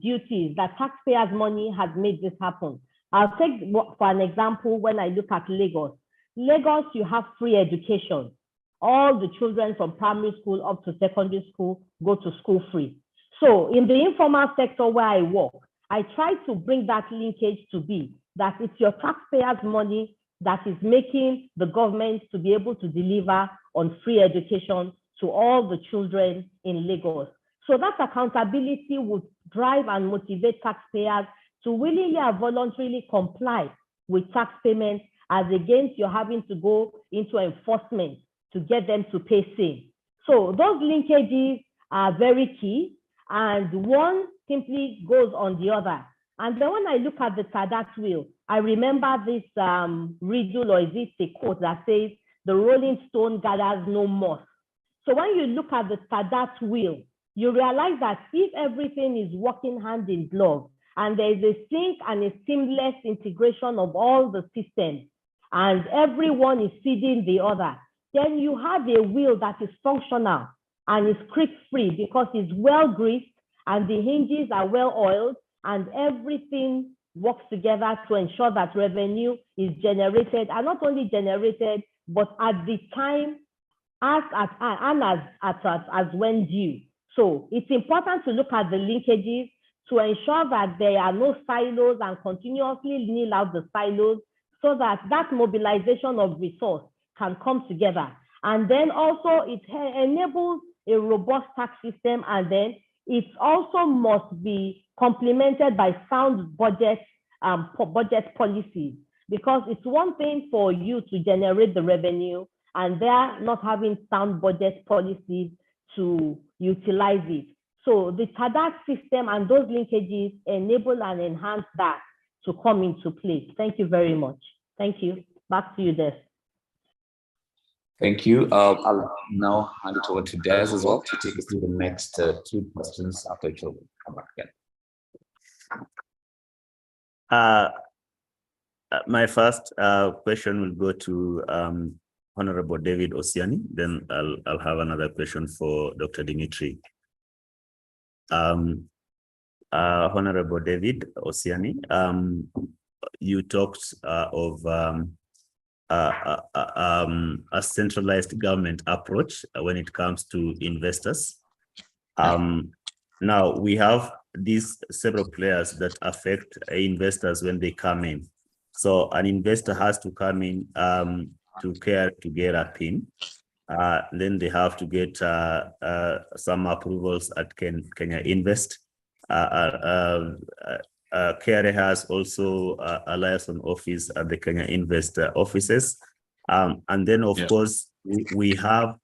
duties, that taxpayers' money has made this happen. I'll take for an example, when I look at Lagos. Lagos, you have free education. All the children from primary school up to secondary school go to school free. So in the informal sector where I work, I try to bring that linkage to be that it's your taxpayers' money that is making the government to be able to deliver on free education to all the children in Lagos. So that accountability would drive and motivate taxpayers to willingly and voluntarily comply with tax payments, as against you're having to go into enforcement to get them to pay same. So those linkages are very key, and one simply goes on the other. And then when I look at the TADAT wheel, I remember this riddle, or is it a quote that says, the rolling stone gathers no moss. So when you look at the TADAT wheel, you realize that if everything is working hand in glove, and there is a sync and a seamless integration of all the systems, and everyone is feeding the other, then you have a wheel that is functional and is creak-free because it's well greased and the hinges are well oiled, and everything works together to ensure that revenue is generated, and not only generated, but at the time as when due. So it's important to look at the linkages to ensure that there are no silos and continuously nil out the silos, so that that mobilization of resource can come together. And then also it enables a robust tax system, and then it also must be complemented by sound budget policies, because it's one thing for you to generate the revenue and they're not having sound budget policies to utilize it. So the TADAT system and those linkages enable and enhance that to come into play. Thank you very much. Thank you. Back to you, Des. Thank you. I'll now hand it over to Des as well to take us through the next two questions after each other. Come back again. My first question will go to Honorable David Osiani. Then I'll have another question for Dr. Dimitri. Honorable David Osiani, you talked of a centralized government approach when it comes to investors. Now we have these several players that affect investors when they come in. So an investor has to come in to get a PIN. Then they have to get some approvals at Kenya Invest. KRA has also a liaison office at the Kenya Invest offices. And then of course, we have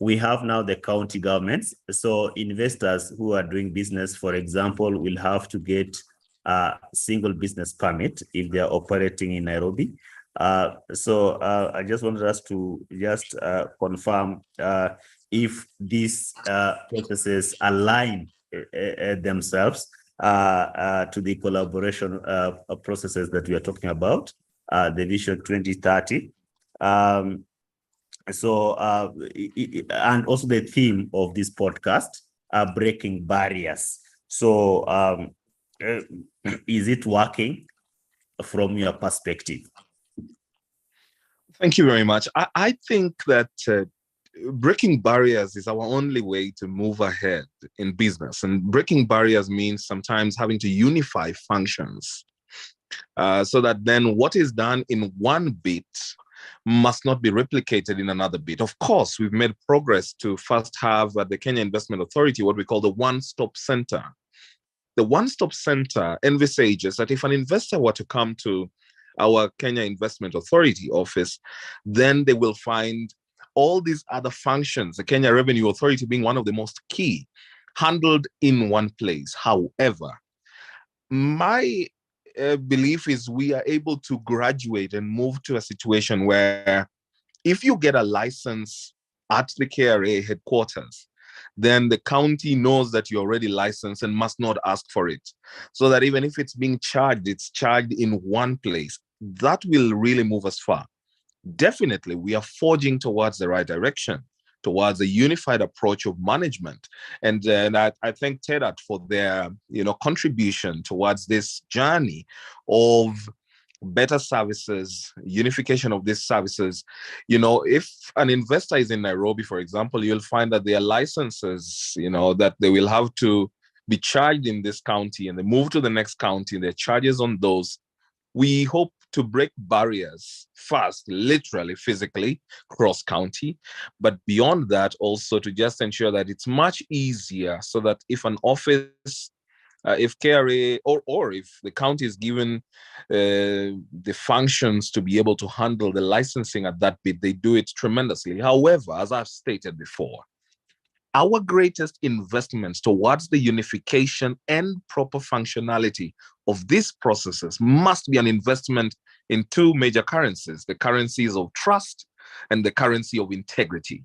now the county governments. So investors who are doing business, for example, will have to get a single business permit if they are operating in Nairobi. So I just wanted us to just confirm if these processes align themselves to the collaboration processes that we are talking about, the Vision 2030. And also the theme of this podcast, breaking barriers. So is it working from your perspective? Thank you very much. I think that breaking barriers is our only way to move ahead in business. And breaking barriers means sometimes having to unify functions so that then what is done in one bit must not be replicated in another bit. Of course, we've made progress to first have at the Kenya Investment Authority what we call the one-stop center. The one-stop center envisages that if an investor were to come to our Kenya Investment Authority office, then they will find all these other functions, the Kenya Revenue Authority being one of the most key, handled in one place. However, my belief is we are able to graduate and move to a situation where if you get a license at the KRA headquarters, then the county knows that you're already licensed and must not ask for it. So that even if it's being charged, it's charged in one place. That will really move us far. Definitely, we are forging towards the right direction, towards a unified approach of management. And I thank TADAT for their contribution towards this journey of better services, unification of these services. If an investor is in Nairobi, for example, you'll find that their licenses, that they will have to be charged in this county, and they move to the next county, their charges on those. We hope to break barriers first, literally, physically, cross-county, but beyond that, also to just ensure that it's much easier so that if an office, if KRA or if the county is given the functions to be able to handle the licensing at that bit, they do it tremendously. However, as I've stated before, our greatest investments towards the unification and proper functionality of these processes must be an investment in two major currencies, the currencies of trust and the currency of integrity.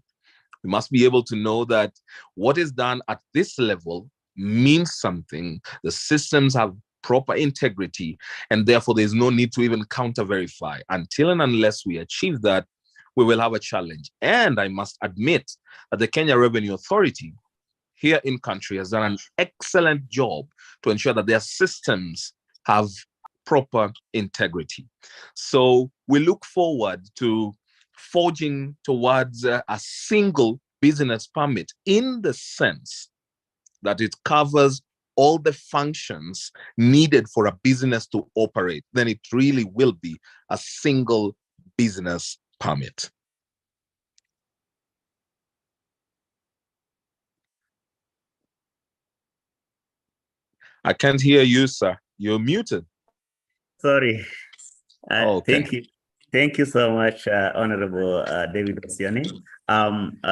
We must be able to know that what is done at this level means something. The systems have proper integrity, and therefore there's no need to even counter-verify. Until and unless we achieve that, we will have a challenge. And I must admit that the Kenya Revenue Authority here in country has done an excellent job to ensure that their systems have proper integrity. So we look forward to forging towards a single business permit in the sense that it covers all the functions needed for a business to operate. Then it really will be a single business permit. I can't hear you, sir. You're muted. Sorry. Okay. Thank you. Thank you so much, Honorable David Osiani.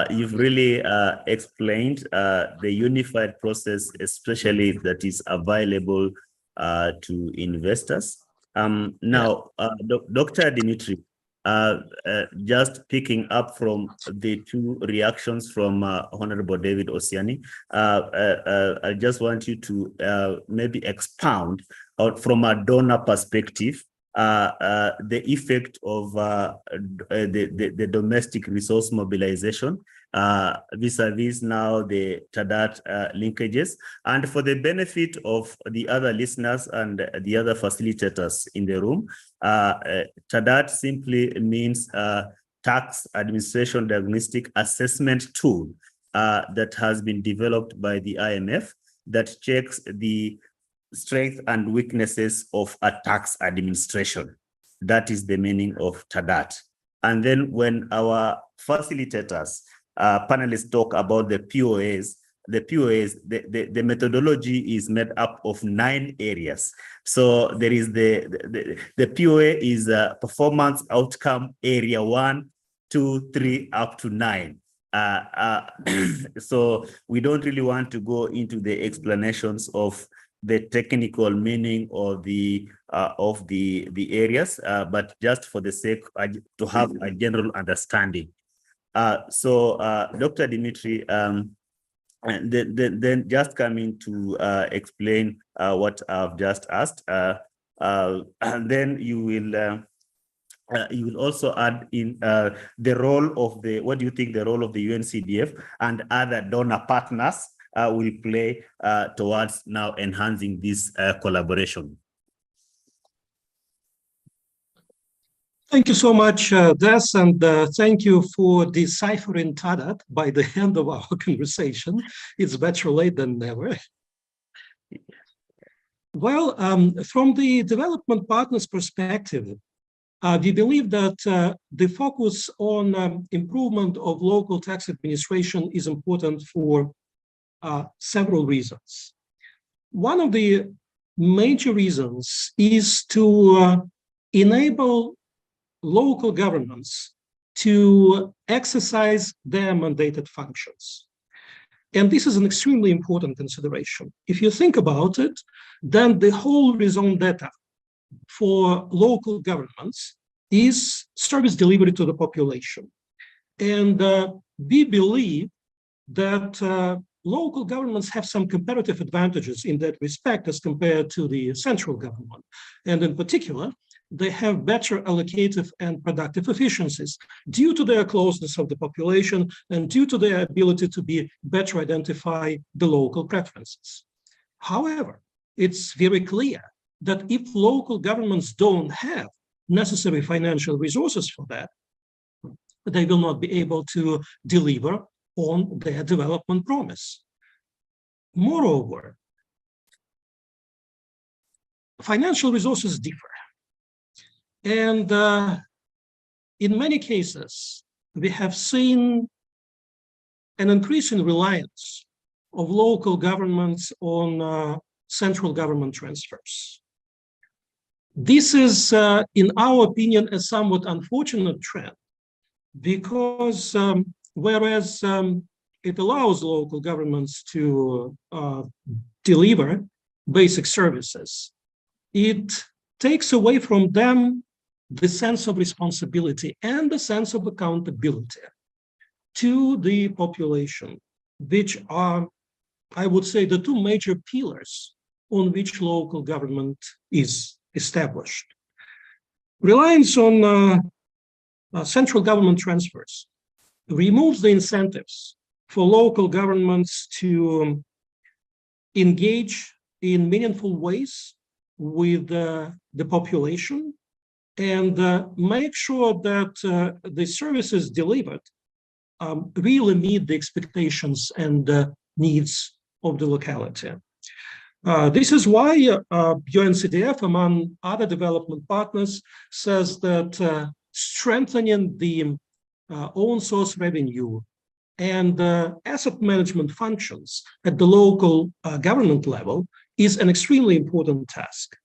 You've really explained the unified process, especially that is available to investors. Now, Dr. Dimitri, just picking up from the two reactions from Honorable David Osiani, I just want you to maybe expound out from a donor perspective the effect of the domestic resource mobilization vis-a-vis now the TADAT linkages, and for the benefit of the other listeners and the other facilitators in the room, TADAT simply means Tax Administration Diagnostic Assessment Tool that has been developed by the IMF that checks the strengths and weaknesses of a tax administration. That is the meaning of TADAT. And then when our facilitators, panelists talk about the POAs, the methodology is made up of 9 areas. So there is the POA is performance outcome area 1, 2, 3, up to 9. So we don't really want to go into the explanations of the technical meaning of the areas, but just for the sake to have a general understanding. So Dr. Dimitri, then just coming to explain what I've just asked, and then you will also add in the role of what do you think the role of the UNCDF and other donor partners will play towards now enhancing this collaboration? Thank you so much, Des, and thank you for deciphering TADAT by the end of our conversation. It's better late than never. Well, from the development partners' perspective, we believe that the focus on improvement of local tax administration is important for several reasons. One of the major reasons is to enable local governments to exercise their mandated functions. And this is an extremely important consideration. If you think about it, then the whole raison d'etre for local governments is service delivery to the population. And we believe that local governments have some comparative advantages in that respect as compared to the central government. And in particular, they have better allocative and productive efficiencies due to their closeness of the population and due to their ability to better identify the local preferences. However, it's very clear that if local governments don't have necessary financial resources for that, they will not be able to deliver on their development promise. Moreover, financial resources differ. And in many cases, we have seen an increasing reliance of local governments on central government transfers. This is, in our opinion, a somewhat unfortunate trend because whereas it allows local governments to deliver basic services, it takes away from them the sense of responsibility and the sense of accountability to the population, which are, I would say, the two major pillars on which local government is established. Reliance on central government transfers removes the incentives for local governments to engage in meaningful ways with the population and make sure that the services delivered really meet the expectations and needs of the locality. This is why UNCDF, among other development partners, says that strengthening the own source revenue and asset management functions at the local government level is an extremely important task.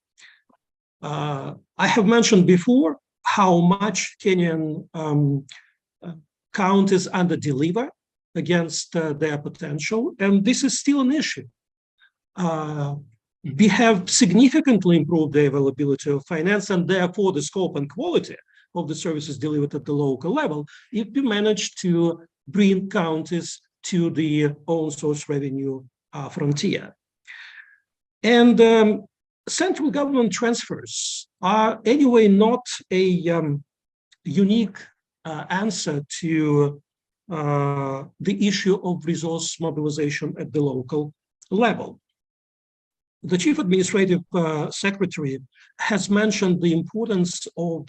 I have mentioned before how much Kenyan counties under-deliver against their potential, and this is still an issue. We have significantly improved the availability of finance and therefore the scope and quality of the services delivered at the local level if we manage to bring counties to the own source revenue frontier. And central government transfers are anyway not a unique answer to the issue of resource mobilization at the local level. The Chief Administrative Secretary has mentioned the importance of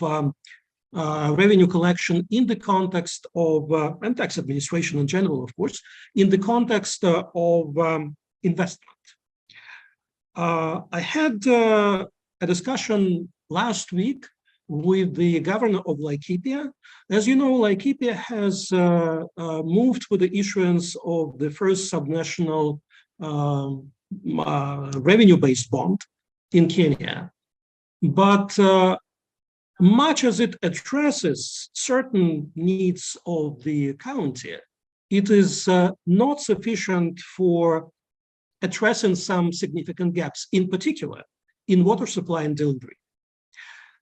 revenue collection in the context of, and tax administration in general, of course, in the context of investment. I had a discussion last week with the governor of Laikipia. As you know, Laikipia has moved with the issuance of the first subnational revenue-based bond in Kenya. But much as it addresses certain needs of the county, it is not sufficient for addressing some significant gaps, in particular in water supply and delivery.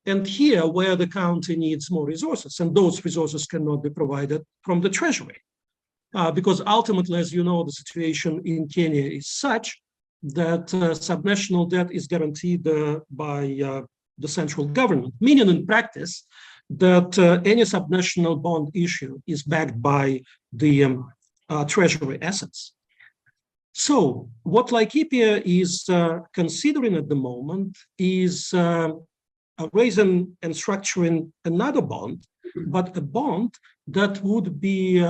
And here, where the county needs more resources, and those resources cannot be provided from the treasury, because ultimately, as you know, the situation in Kenya is such that subnational debt is guaranteed by the central government, meaning in practice that any subnational bond issue is backed by the treasury assets. So what Laikipia is considering at the moment is raising and structuring another bond, but a bond that would be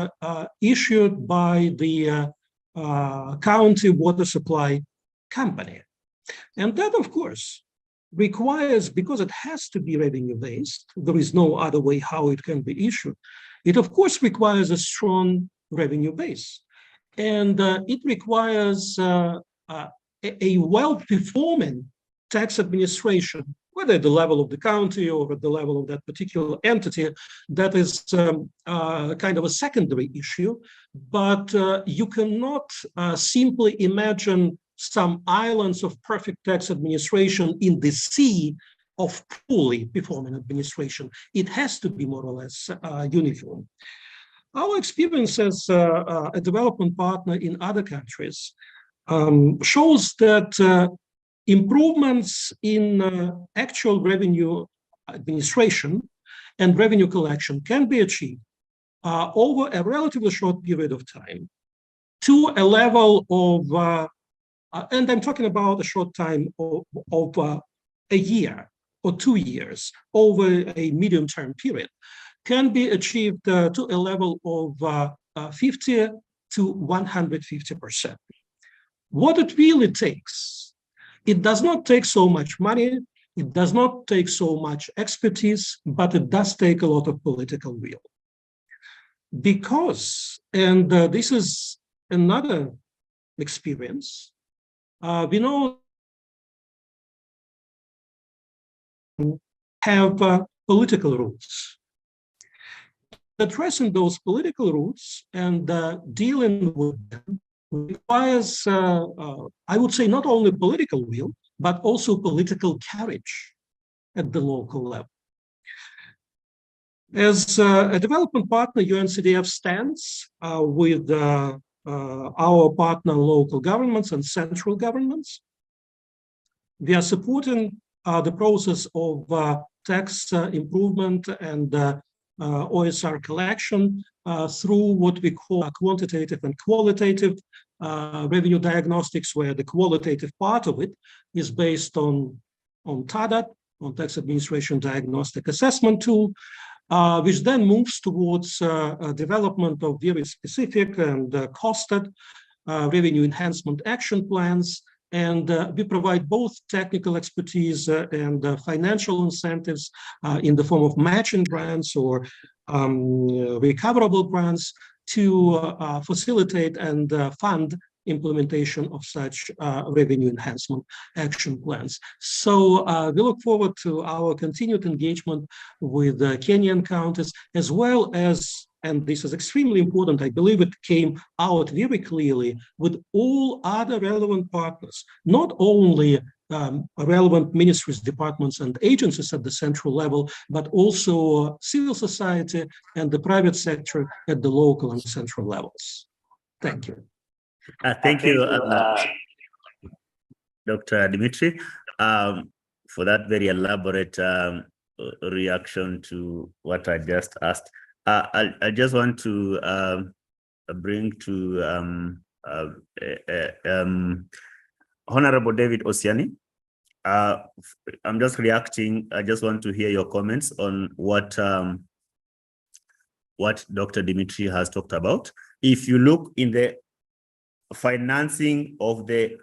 issued by the county water supply company. And that, of course, requires, because it has to be revenue-based, there is no other way how it can be issued. It, of course, requires a strong revenue base. And it requires a well-performing tax administration, whether at the level of the county or at the level of that particular entity. That is kind of a secondary issue, but you cannot simply imagine some islands of perfect tax administration in the sea of poorly performing administration. It has to be more or less uniform. Our experience as a development partner in other countries shows that improvements in actual revenue administration and revenue collection can be achieved over a relatively short period of time to a level of, and I'm talking about a short time of a year or 2 years over a medium-term period, can be achieved to a level of 50 to 150%. What it really takes, it does not take so much money, it does not take so much expertise, but it does take a lot of political will. Because, and this is another experience, we know have political roots. Addressing those political roots and dealing with them requires, I would say, not only political will, but also political courage at the local level. As a development partner, UNCDF stands with our partner local governments and central governments. We are supporting the process of tax improvement and OSR collection through what we call quantitative and qualitative revenue diagnostics, where the qualitative part of it is based on TADAT, on Tax Administration Diagnostic Assessment Tool, which then moves towards development of very specific and costed revenue enhancement action plans. And we provide both technical expertise and financial incentives in the form of matching grants or recoverable grants to facilitate and fund implementation of such revenue enhancement action plans. So we look forward to our continued engagement with Kenyan counties, as well as, and this is extremely important, I believe it came out very clearly, with all other relevant partners, not only relevant ministries, departments, and agencies at the central level, but also civil society and the private sector at the local and central levels. Thank you. Thank you, Dr. Dimitri, for that very elaborate reaction to what I just asked. I just want to bring to Honorable David Osiani. I'm just reacting. I just want to hear your comments on what Dr. Dimitri has talked about. If you look in the financing of the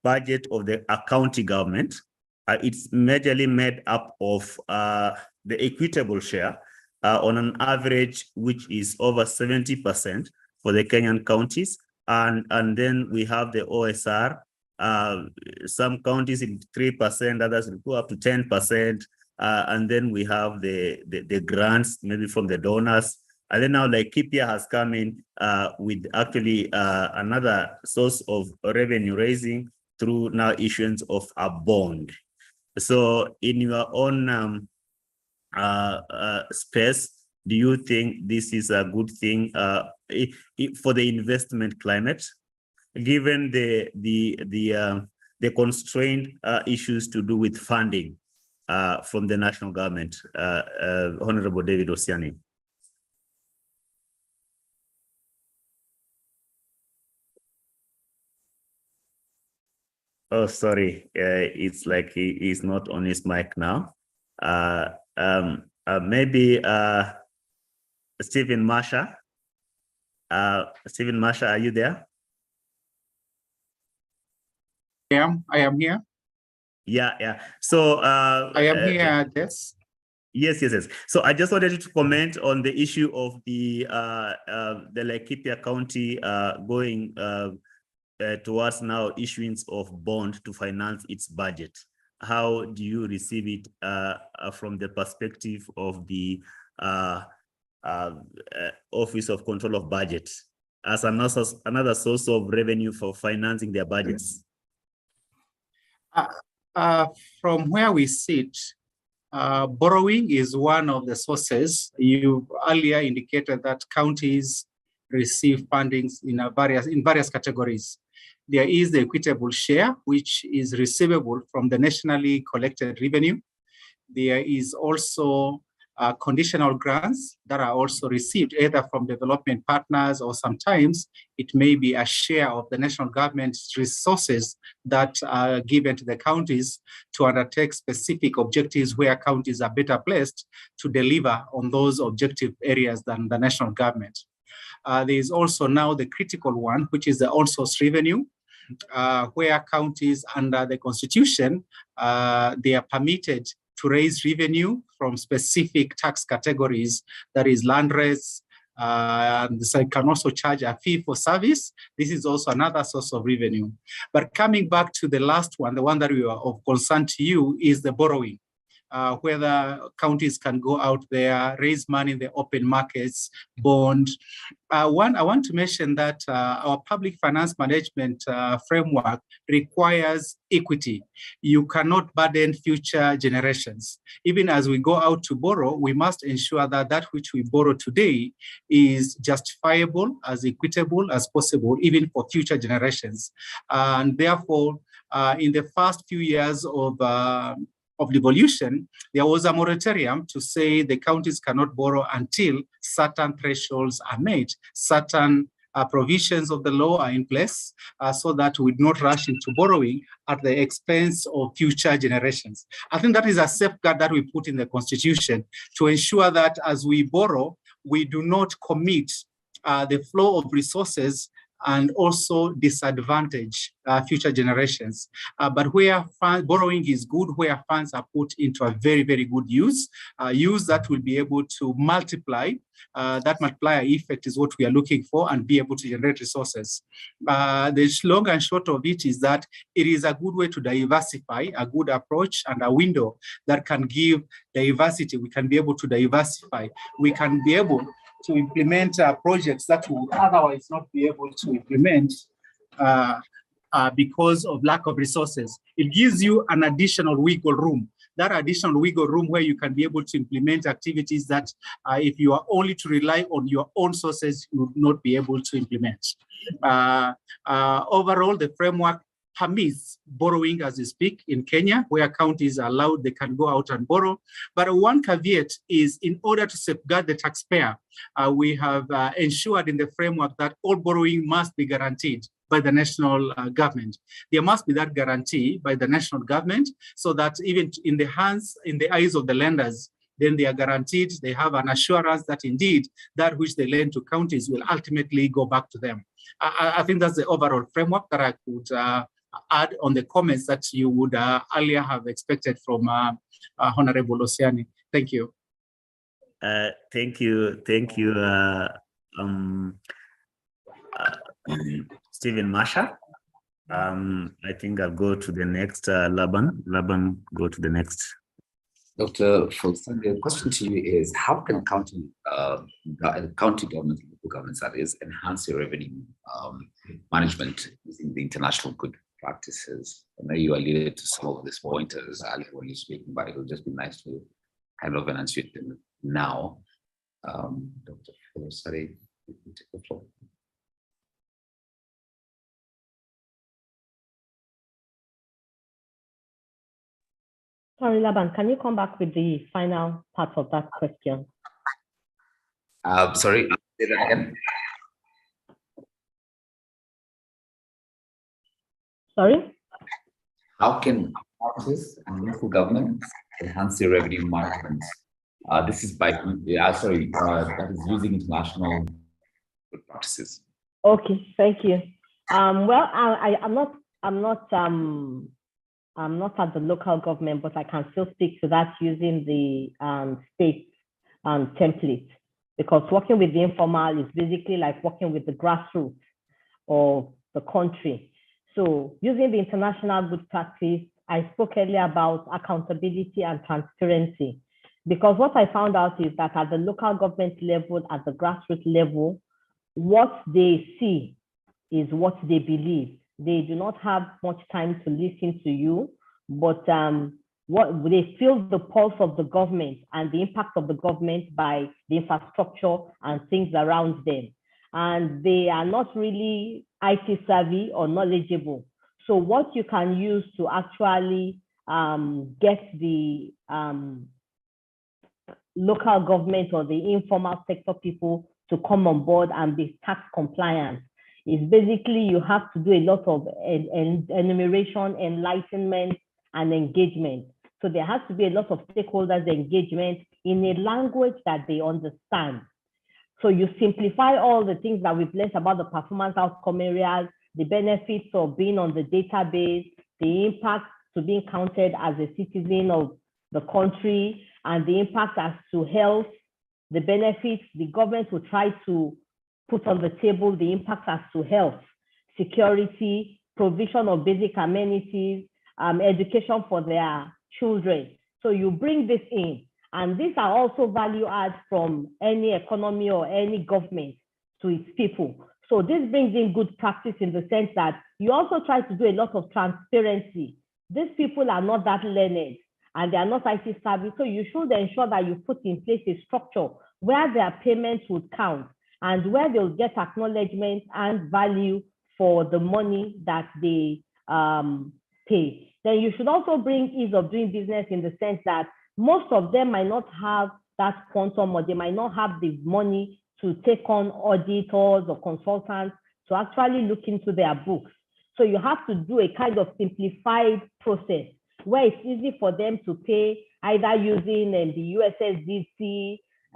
budget of the county government, it's majorly made up of the equitable share on an average, which is over 70% for the Kenyan counties. And then we have the OSR. Some counties in 3%, others will go up to 10%. And then we have the grants, maybe from the donors. And then now Laikipia has come in with actually another source of revenue raising through now issuance of a bond. So in your own space, do you think this is a good thing for the investment climate, given the constrained issues to do with funding from the national government? Honorable David Osiani. Oh, sorry. It's like he's not on his mic now. Maybe Stephen Masha. Stephen Masha, are you there? I am here. Yeah. So I am here, yes. Yes. So I just wanted to comment on the issue of the Laikipia County going towards now issuance of bond to finance its budget. How do you receive it from the perspective of the Office of Control of Budget as another source of revenue for financing their budgets? From where we sit, borrowing is one of the sources. You earlier indicated that counties receive fundings in various categories. There is the equitable share, which is receivable from the nationally collected revenue. There is also conditional grants that are also received either from development partners, or sometimes it may be a share of the national government's resources that are given to the counties to undertake specific objectives where counties are better placed to deliver on those objective areas than the national government. There is also now the critical one, which is the on-source revenue, where counties under the constitution, they are permitted to raise revenue from specific tax categories, that is land rates, and so it can also charge a fee for service. This is also another source of revenue. But coming back to the last one, the one that we are of concern to you is the borrowing. Whether counties can go out there, raise money in the open markets, bond. I want to mention that our public finance management framework requires equity. You cannot burden future generations. Even as we go out to borrow, we must ensure that that which we borrow today is justifiable, as equitable as possible, even for future generations. And therefore, in the first few years of devolution, there was a moratorium to say the counties cannot borrow until certain thresholds are met, certain provisions of the law are in place, so that we do not rush into borrowing at the expense of future generations. I think that is a safeguard that we put in the Constitution to ensure that as we borrow, we do not commit the flow of resources and also disadvantage future generations. But where borrowing is good, where funds are put into a very, very good use that will be able to multiply. That multiplier effect is what we are looking for and be able to generate resources. The long and short of it is that it is a good way to diversify, a good approach and a window that can give diversity. We can be able to diversify. We can be able to implement projects that we would otherwise not be able to implement because of lack of resources. It gives you an additional wiggle room. That additional wiggle room where you can be able to implement activities that if you are only to rely on your own sources, you would not be able to implement. Overall, the framework permits borrowing as we speak in Kenya, where counties are allowed, they can go out and borrow. But one caveat is in order to safeguard the taxpayer, we have ensured in the framework that all borrowing must be guaranteed by the national government. There must be that guarantee by the national government so that even in the eyes of the lenders, then they are guaranteed, they have an assurance that indeed that which they lend to counties will ultimately go back to them. I think that's the overall framework that I could add on the comments that you would earlier have expected from Honorable Osiani. Thank you. Thank you. Stephen Masha. I think I'll go to the next Laban. Laban, go to the next. Dr. Folson, the question to you is, how can county governments, local governments that is, enhance your revenue management using the international good practices? I know you alluded to some of these pointers earlier when you're speaking, but it would just be nice to kind of enunciate them now. Dr. Folson, you can take the floor. Sorry, Laban, can you come back with the final part of that question? Sorry, say that again. Sorry? How can artists and local governments enhance their revenue management? This is by, that is using international good practices. Okay, thank you. Well, I'm not at the local government, but I can still speak to that using the state template, because working with the informal is basically like working with the grassroots of the country. So using the international good practice, I spoke earlier about accountability and transparency, because what I found out is that at the local government level, at the grassroots level, what they see is what they believe. They do not have much time to listen to you, but what they feel the pulse of the government and the impact of the government by the infrastructure and things around them. And they are not really IT savvy or knowledgeable. So what you can use to actually get the local government or the informal sector people to come on board and be tax compliant is basically you have to do a lot of enumeration, enlightenment, and engagement. So there has to be a lot of stakeholders engagement in a language that they understand. So you simplify all the things that we've learned about the performance outcome areas, the benefits of being on the database, the impact to being counted as a citizen of the country, and the impact as to health, the benefits the government will try to put on the table, the impact as to health, security, provision of basic amenities, education for their children. So you bring this in, and these are also value adds from any economy or any government to its people. So this brings in good practice in the sense that you also try to do a lot of transparency. These people are not that learned and they are not IT savvy. So you should ensure that you put in place a structure where their payments would count and where they'll get acknowledgement and value for the money that they pay. Then you should also bring ease of doing business in the sense that most of them might not have that quantum, or they might not have the money to take on auditors or consultants to actually look into their books. So you have to do a kind of simplified process where it's easy for them to pay either using the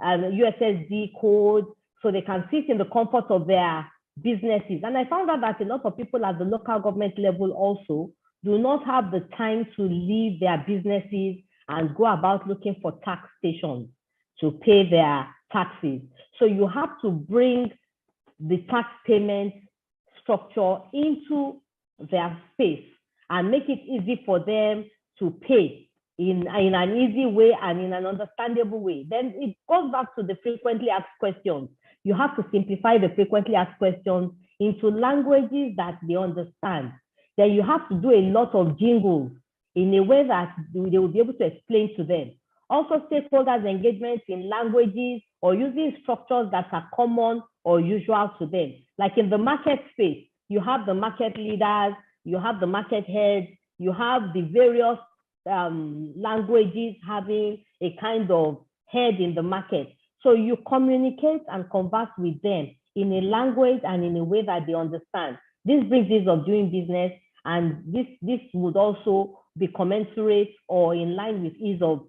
USSD code, so they can sit in the comfort of their businesses. And I found out that a lot of people at the local government level also do not have the time to leave their businesses and go about looking for tax stations to pay their taxes. So you have to bring the tax payment structure into their space and make it easy for them to pay in an easy way and in an understandable way. Then it goes back to the frequently asked questions. You have to simplify the frequently asked questions into languages that they understand. Then you have to do a lot of jingles in a way that they will be able to explain to them. Also, stakeholders engagement in languages or using structures that are common or usual to them. Like in the market space, you have the market leaders, you have the market heads, you have the various languages having a kind of head in the market. So you communicate and converse with them in a language and in a way that they understand. This brings ease of doing business, and this would also be commensurate or in line with ease of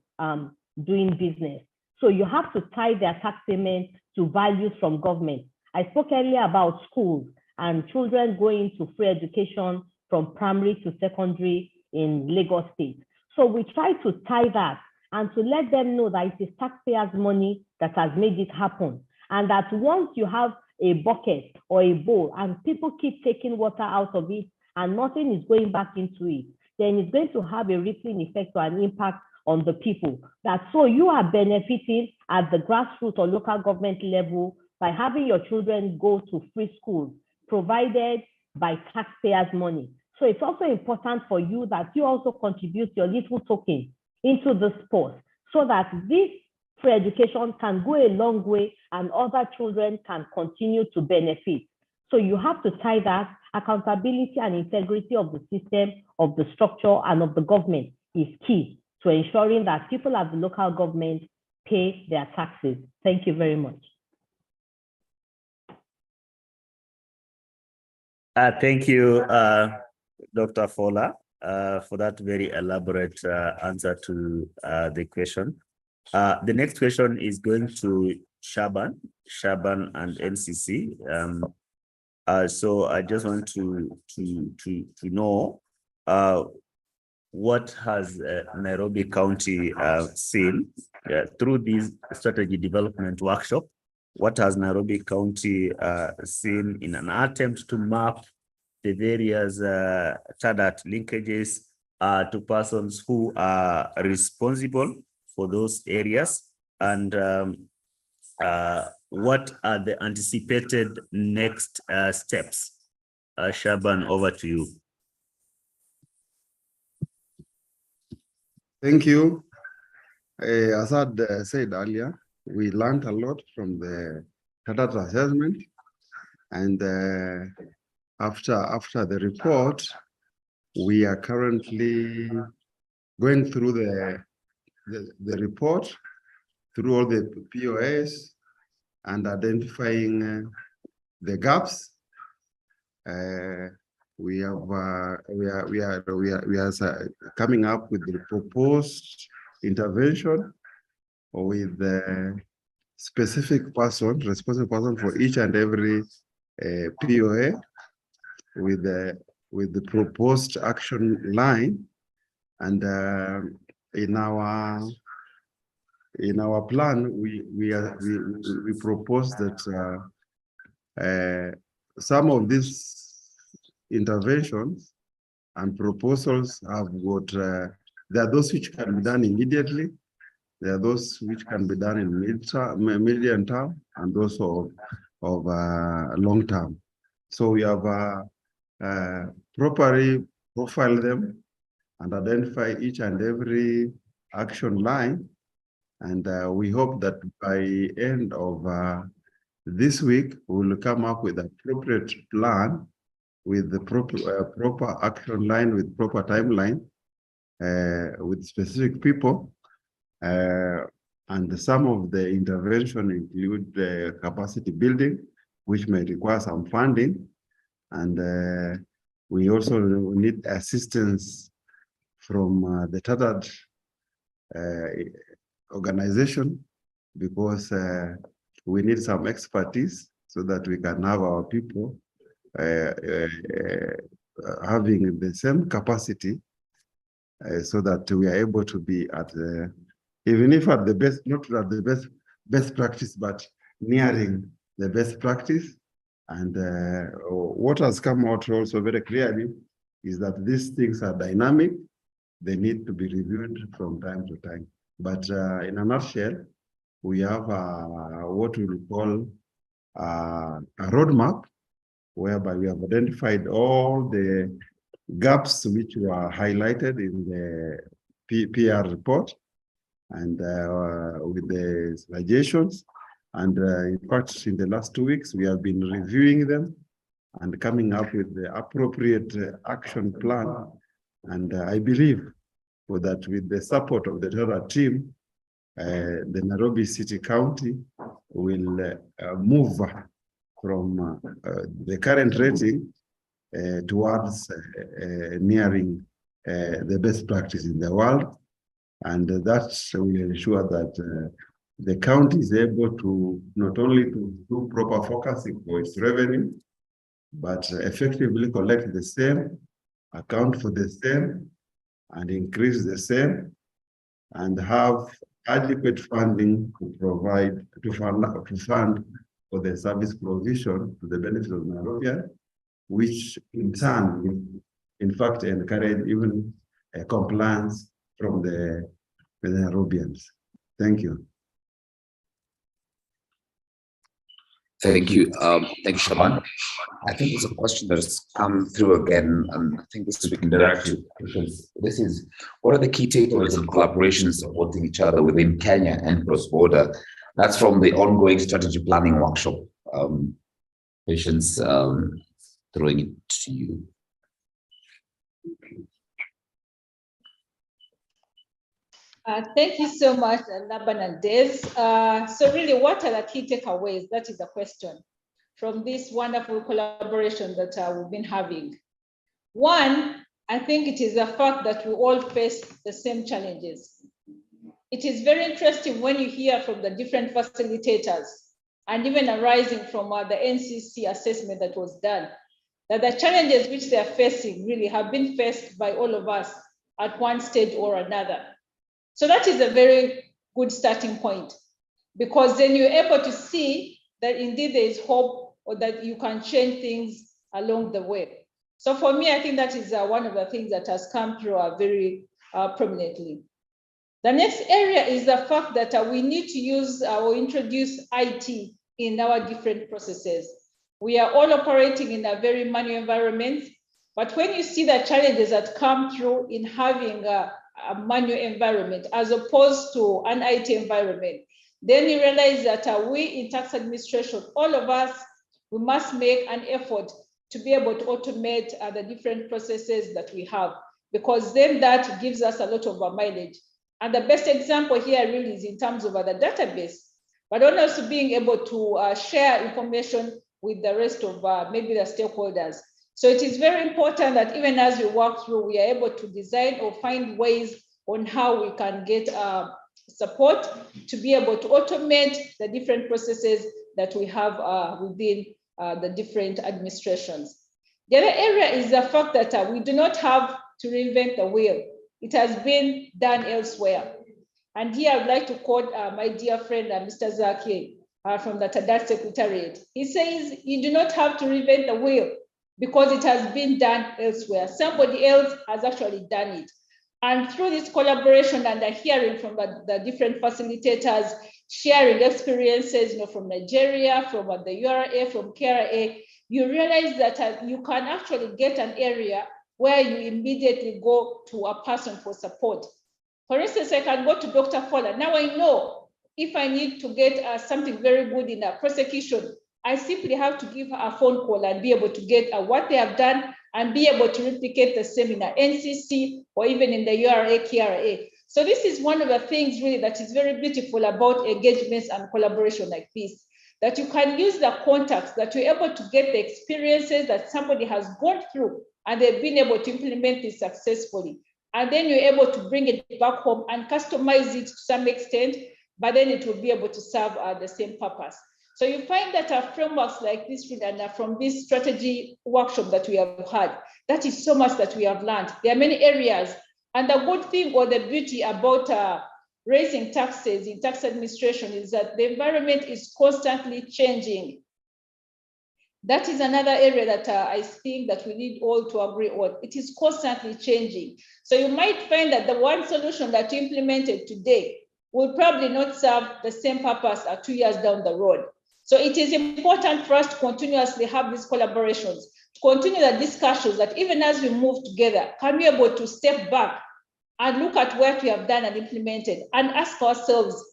doing business. So you have to tie their tax payment to values from government. I spoke earlier about schools and children going to free education from primary to secondary in Lagos State. So we try to tie that and to let them know that it is taxpayers' money that has made it happen. And that once you have a bucket or a bowl and people keep taking water out of it and nothing is going back into it, then it's going to have a rippling effect or an impact on the people. That so you are benefiting at the grassroots or local government level by having your children go to free schools provided by taxpayers' money. So it's also important for you that you also contribute your little token into the sport so that this free education can go a long way and other children can continue to benefit. So you have to tie that accountability and integrity of the system, of the structure, and of the government is key to ensuring that people at the local government pay their taxes. Thank you very much. Thank you, Dr. Fola, for that very elaborate answer to the question. The next question is going to Shaban and NCC. So I just want to know what has Nairobi County seen through this strategy development workshop. What has Nairobi County seen in an attempt to map the various TADAT linkages to persons who are responsible for those areas, and what are the anticipated next steps? Shaban, over to you. Thank you. As I said earlier, we learned a lot from the TADAT assessment, and after the report, we are currently going through the report, through all the POAs, and identifying the gaps. We are coming up with the proposed intervention with the specific person, responsible person for each and every POA, with the proposed action line, and in our plan we propose that some of these interventions and proposals have got there are those which can be done immediately, there are those which can be done in medium term, and those of long term. So we have properly profile them and identify each and every action line, and we hope that by end of this week we will come up with an appropriate plan with the proper action line, with proper timeline, with specific people, and some of the intervention include capacity building, which may require some funding, and we also need assistance from the TADAT organization, because we need some expertise so that we can have our people having the same capacity, so that we are able to be at the, even if at the best, not at the best practice, but nearing the best practice. And what has come out also very clearly is that these things are dynamic. They need to be reviewed from time to time. But in a nutshell, we have what we will call a roadmap, whereby we have identified all the gaps which were highlighted in the PR report, and with the suggestions. And in fact, in the last 2 weeks, we have been reviewing them and coming up with the appropriate action plan. And I believe that with the support of the TADAT team, the Nairobi City County will move from the current rating towards nearing the best practice in the world. And that will ensure that the county is able to not only to do proper focusing for its revenue, but effectively collect the same, account for the same, and increase the same, and have adequate funding to provide, to fund for the service provision to the benefit of Nairobian, which in turn will, in fact, encourage even compliance from the Nairobians. Thank you. Thank you. Thank you, Shaban. I think it's a question that has come through again, and I think this is we can direct to, because this is, what are the key takeaways and collaborations supporting each other within Kenya and cross-border? That's from the ongoing strategy planning workshop. Patience, throwing it to you. Thank you so much, Laban and Des. So really, what are the key takeaways? That is the question from this wonderful collaboration that we've been having. One, I think it is the fact that we all face the same challenges. It is very interesting when you hear from the different facilitators, and even arising from the NCC assessment that was done, that the challenges which they are facing really have been faced by all of us at one stage or another. So that is a very good starting point, because then you're able to see that indeed there is hope, or that you can change things along the way. So for me, I think that is one of the things that has come through very prominently. The next area is the fact that we need to use or introduce IT in our different processes. We are all operating in a very manual environment, but when you see the challenges that come through in having a manual environment as opposed to an IT environment, then you realize that we in tax administration, all of us, we must make an effort to be able to automate the different processes that we have, because then that gives us a lot of mileage. And the best example here really is in terms of the database, but also being able to share information with the rest of maybe the stakeholders. So it is very important that even as we work through, we are able to design or find ways on how we can get support to be able to automate the different processes that we have within the different administrations. The other area is the fact that we do not have to reinvent the wheel. It has been done elsewhere. And here I'd like to quote my dear friend, Mr. Zaki from the TADAT Secretariat. He says, you do not have to reinvent the wheel, because it has been done elsewhere. Somebody else has actually done it. And through this collaboration and the hearing from the different facilitators, sharing experiences, from Nigeria, from the URA, from KRA, you realize that you can actually get an area where you immediately go to a person for support. For instance, I can go to Dr. Fowler. Now I know if I need to get something very good in a prosecution, I simply have to give her a phone call and be able to get what they have done and be able to replicate the same in a NCC or even in the URA, KRA. So this is one of the things really that is very beautiful about engagements and collaboration like this, that you can use the contacts, that you're able to get the experiences that somebody has gone through and they've been able to implement this successfully. And then you're able to bring it back home and customize it to some extent, but then it will be able to serve the same purpose. So you find that our frameworks like this and from this strategy workshop that we have had, that is so much that we have learned. There are many areas, and the good thing or the beauty about raising taxes in tax administration is that the environment is constantly changing. That is another area that I think that we need all to agree on. It is constantly changing. So you might find that the one solution that you implemented today will probably not serve the same purpose 2 years down the road. So it is important for us to continuously have these collaborations, to continue the discussions that even as we move together, can we be able to step back and look at what we have done and implemented and ask ourselves,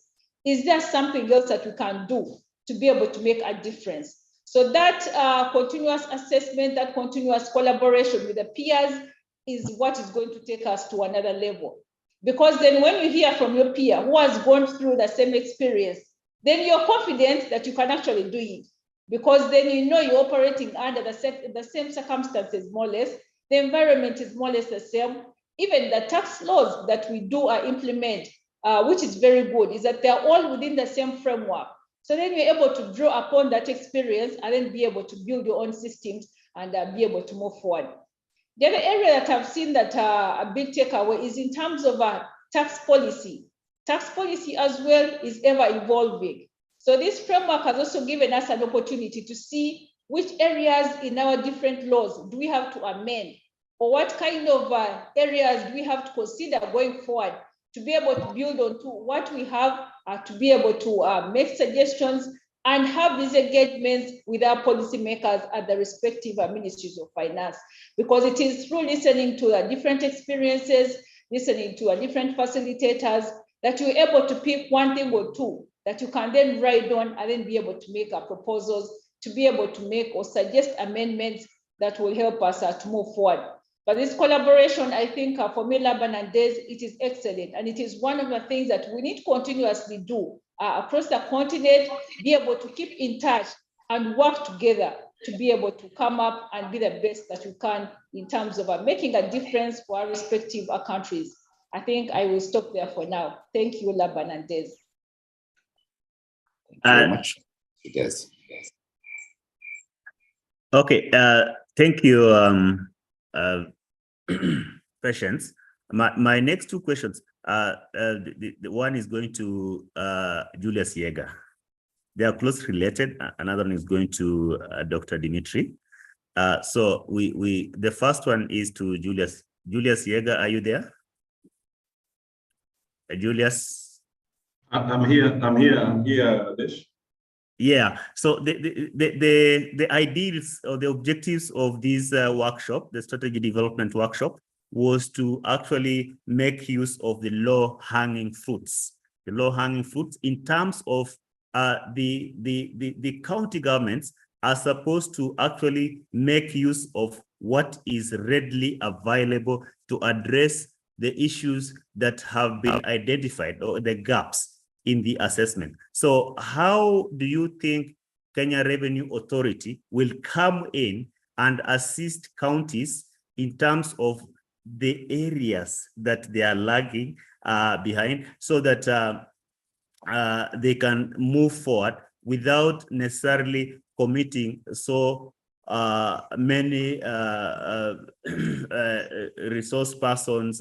is there something else that we can do to be able to make a difference? So that continuous assessment, that continuous collaboration with the peers is what is going to take us to another level. Because then when you hear from your peer who has gone through the same experience, then you're confident that you can actually do it. Because then you know you're operating under the same circumstances, more or less. The environment is more or less the same. Even the tax laws that we do implement, which is very good, is that they're all within the same framework. So then you're able to draw upon that experience and then be able to build your own systems and be able to move forward. The other area that I've seen that a big takeaway is in terms of tax policy. Tax policy as well is ever evolving. So this framework has also given us an opportunity to see which areas in our different laws do we have to amend, or what kind of areas do we have to consider going forward to be able to build onto what we have, to be able to make suggestions and have these engagements with our policymakers at the respective ministries of finance. Because it is through listening to different experiences, listening to different facilitators, that you're able to pick one thing or two that you can then write on and then be able to make proposals, to be able to make or suggest amendments that will help us to move forward. But this collaboration, I think for me, Laban and Des, it is excellent. And it is one of the things that we need to continuously do across the continent, be able to keep in touch and work together to be able to come up and be the best that you can in terms of making a difference for our respective countries. I think I will stop there for now. Thank you, Laban and Des. Thank you very much. Yes. Okay, thank you, Patience. My next two questions, the one is going to Julius Yeager. They are closely related. Another one is going to Dr. Dimitri. So the first one is to Julius. Julius Yeager, are you there? Julius? I'm here, Dish. Yeah, so the ideals or the objectives of this workshop, the strategy development workshop, was to actually make use of the low-hanging fruits. The low-hanging fruits in terms of the county governments are supposed to actually make use of what is readily available to address the issues that have been identified or the gaps in the assessment. So how do you think Kenya Revenue Authority will come in and assist counties in terms of the areas that they are lagging behind, so that they can move forward without necessarily committing so many resource persons,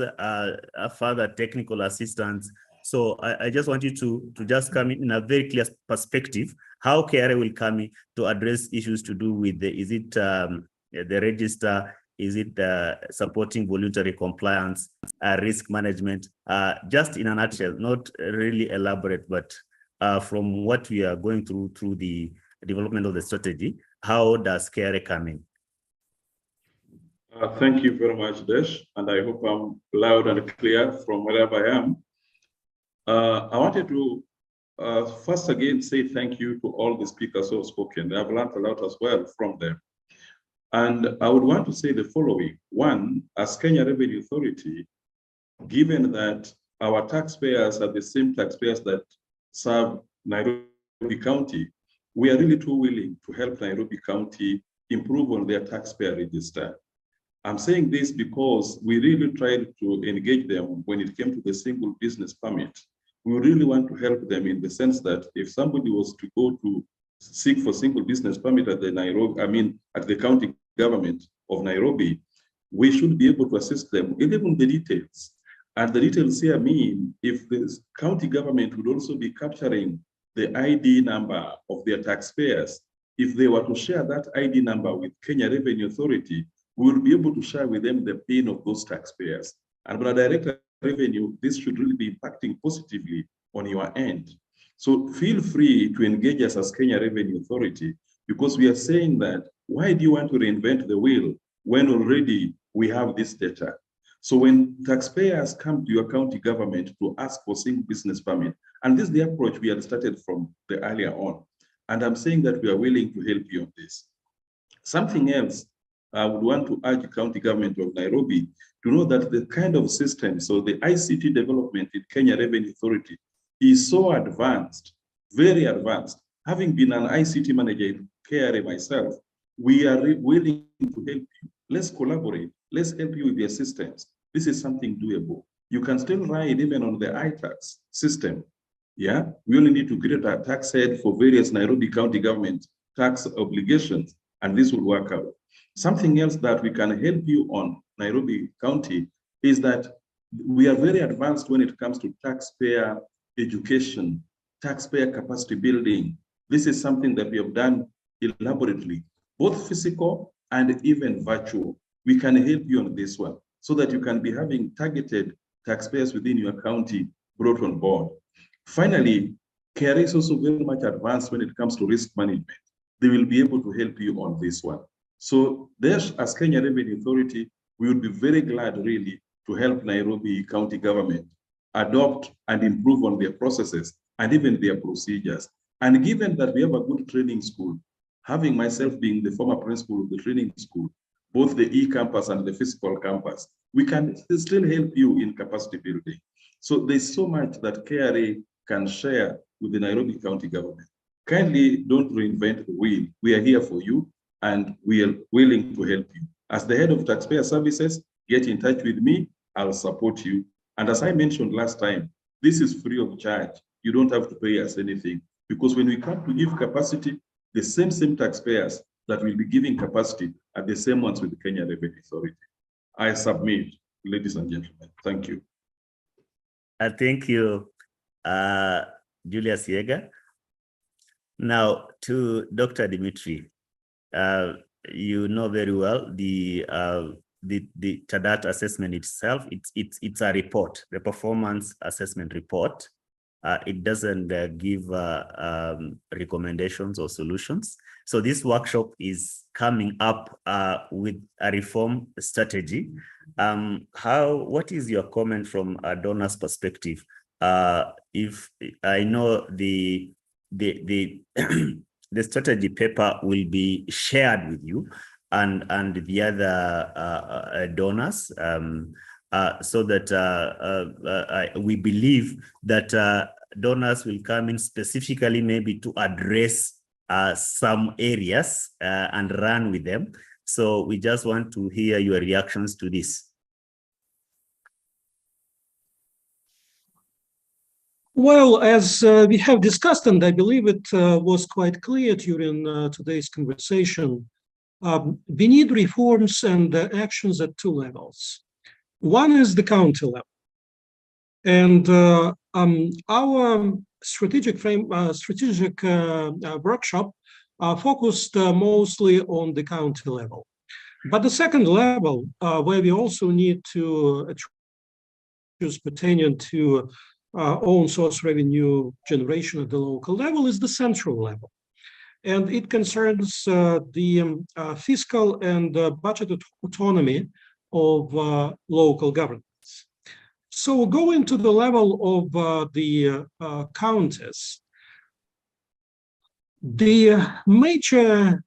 further technical assistance? So I just want you to just come in a very clear perspective, how KRA will come in to address issues to do with is it the register, is it supporting voluntary compliance, risk management, just in a nutshell, not really elaborate, but from what we are going through the development of the strategy, how does KRA come in? Thank you very much, Desh, and I hope I'm loud and clear from wherever I am. I wanted to first again say thank you to all the speakers who have spoken. I've learned a lot as well from them. And I would want to say the following. One, as Kenya Revenue Authority, given that our taxpayers are the same taxpayers that serve Nairobi County, we are really too willing to help Nairobi County improve on their taxpayer register. I'm saying this because we really tried to engage them when it came to the single business permit. We really want to help them in the sense that if somebody was to go to seek for single business permit at the at the county government of Nairobi, we should be able to assist them, even the details. And the details here mean if the county government would also be capturing the ID number of their taxpayers, if they were to share that ID number with Kenya Revenue Authority, we will be able to share with them the pain of those taxpayers. And for the direct revenue, this should really be impacting positively on your end. So feel free to engage us as Kenya Revenue Authority, because we are saying that, why do you want to reinvent the wheel when already we have this data? So when taxpayers come to your county government to ask for single business permit, and this is the approach we had started from the earlier on, and I'm saying that we are willing to help you on this. Something else, I would want to urge the county government of Nairobi to know that the kind of system, so the ICT development in Kenya Revenue Authority is so advanced, very advanced. Having been an ICT manager in KRA myself, we are willing to help you. Let's collaborate. Let's help you with your systems. This is something doable. You can still ride even on the iTax system. Yeah, we only need to create a tax head for various Nairobi County government tax obligations, and this will work out. Something else that we can help you on, Nairobi County, is that we are very advanced when it comes to taxpayer education, taxpayer capacity building. This is something that we have done elaborately, both physical and even virtual. We can help you on this one so that you can be having targeted taxpayers within your county brought on board. Finally, KRA is also very much advanced when it comes to risk management. They will be able to help you on this one. So there's, as Kenya Revenue Authority, we would be very glad really to help Nairobi County government adopt and improve on their processes and even their procedures. And given that we have a good training school, having myself being the former principal of the training school, both the e-campus and the physical campus, we can still help you in capacity building. So there's so much that KRA can share with the Nairobi County government. Kindly don't reinvent the wheel. We are here for you and we are willing to help you. As the head of taxpayer services, get in touch with me, I'll support you. And as I mentioned last time, this is free of charge. You don't have to pay us anything, because when we come to give capacity, the same taxpayers that will be giving capacity are the same ones with the Kenya Revenue Authority. I submit, ladies and gentlemen. Thank you. Thank you, Julius Yeager. Now to Dr. Dimitri. You know very well the TADAT assessment itself. It's a report, the performance assessment report. It doesn't give recommendations or solutions. So this workshop is coming up with a reform strategy. What is your comment from a donor's perspective? If I know the the strategy paper will be shared with you and the other donors, so that we believe that donors will come in specifically maybe to address some areas and run with them. So we just want to hear your reactions to this. Well, as we have discussed, and I believe it was quite clear during today's conversation, we need reforms and actions at two levels. One is the county level. And our strategic workshop focused mostly on the county level. But the second level, where we also need to choose pertaining to own source revenue generation at the local level, is the central level. And it concerns the fiscal and budget autonomy of local governments. So going to the level of the counties, the major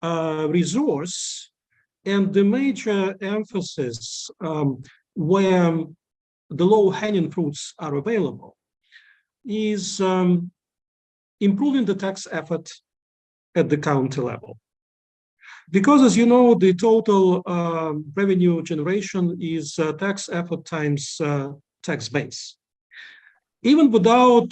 resource and the major emphasis where the low-hanging fruits are available is improving the tax effort at the county level. Because, as you know, the total revenue generation is tax effort times tax base. Even without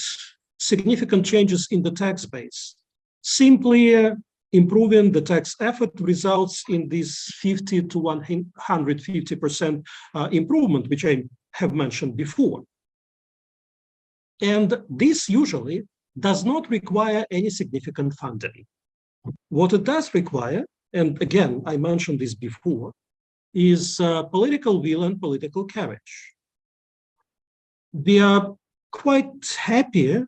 significant changes in the tax base, Simply improving the tax effort results in this 50 to 150% improvement, which I have mentioned before. And this usually does not require any significant funding. What it does require, and again, I mentioned this before, is political will and political courage. We are quite happy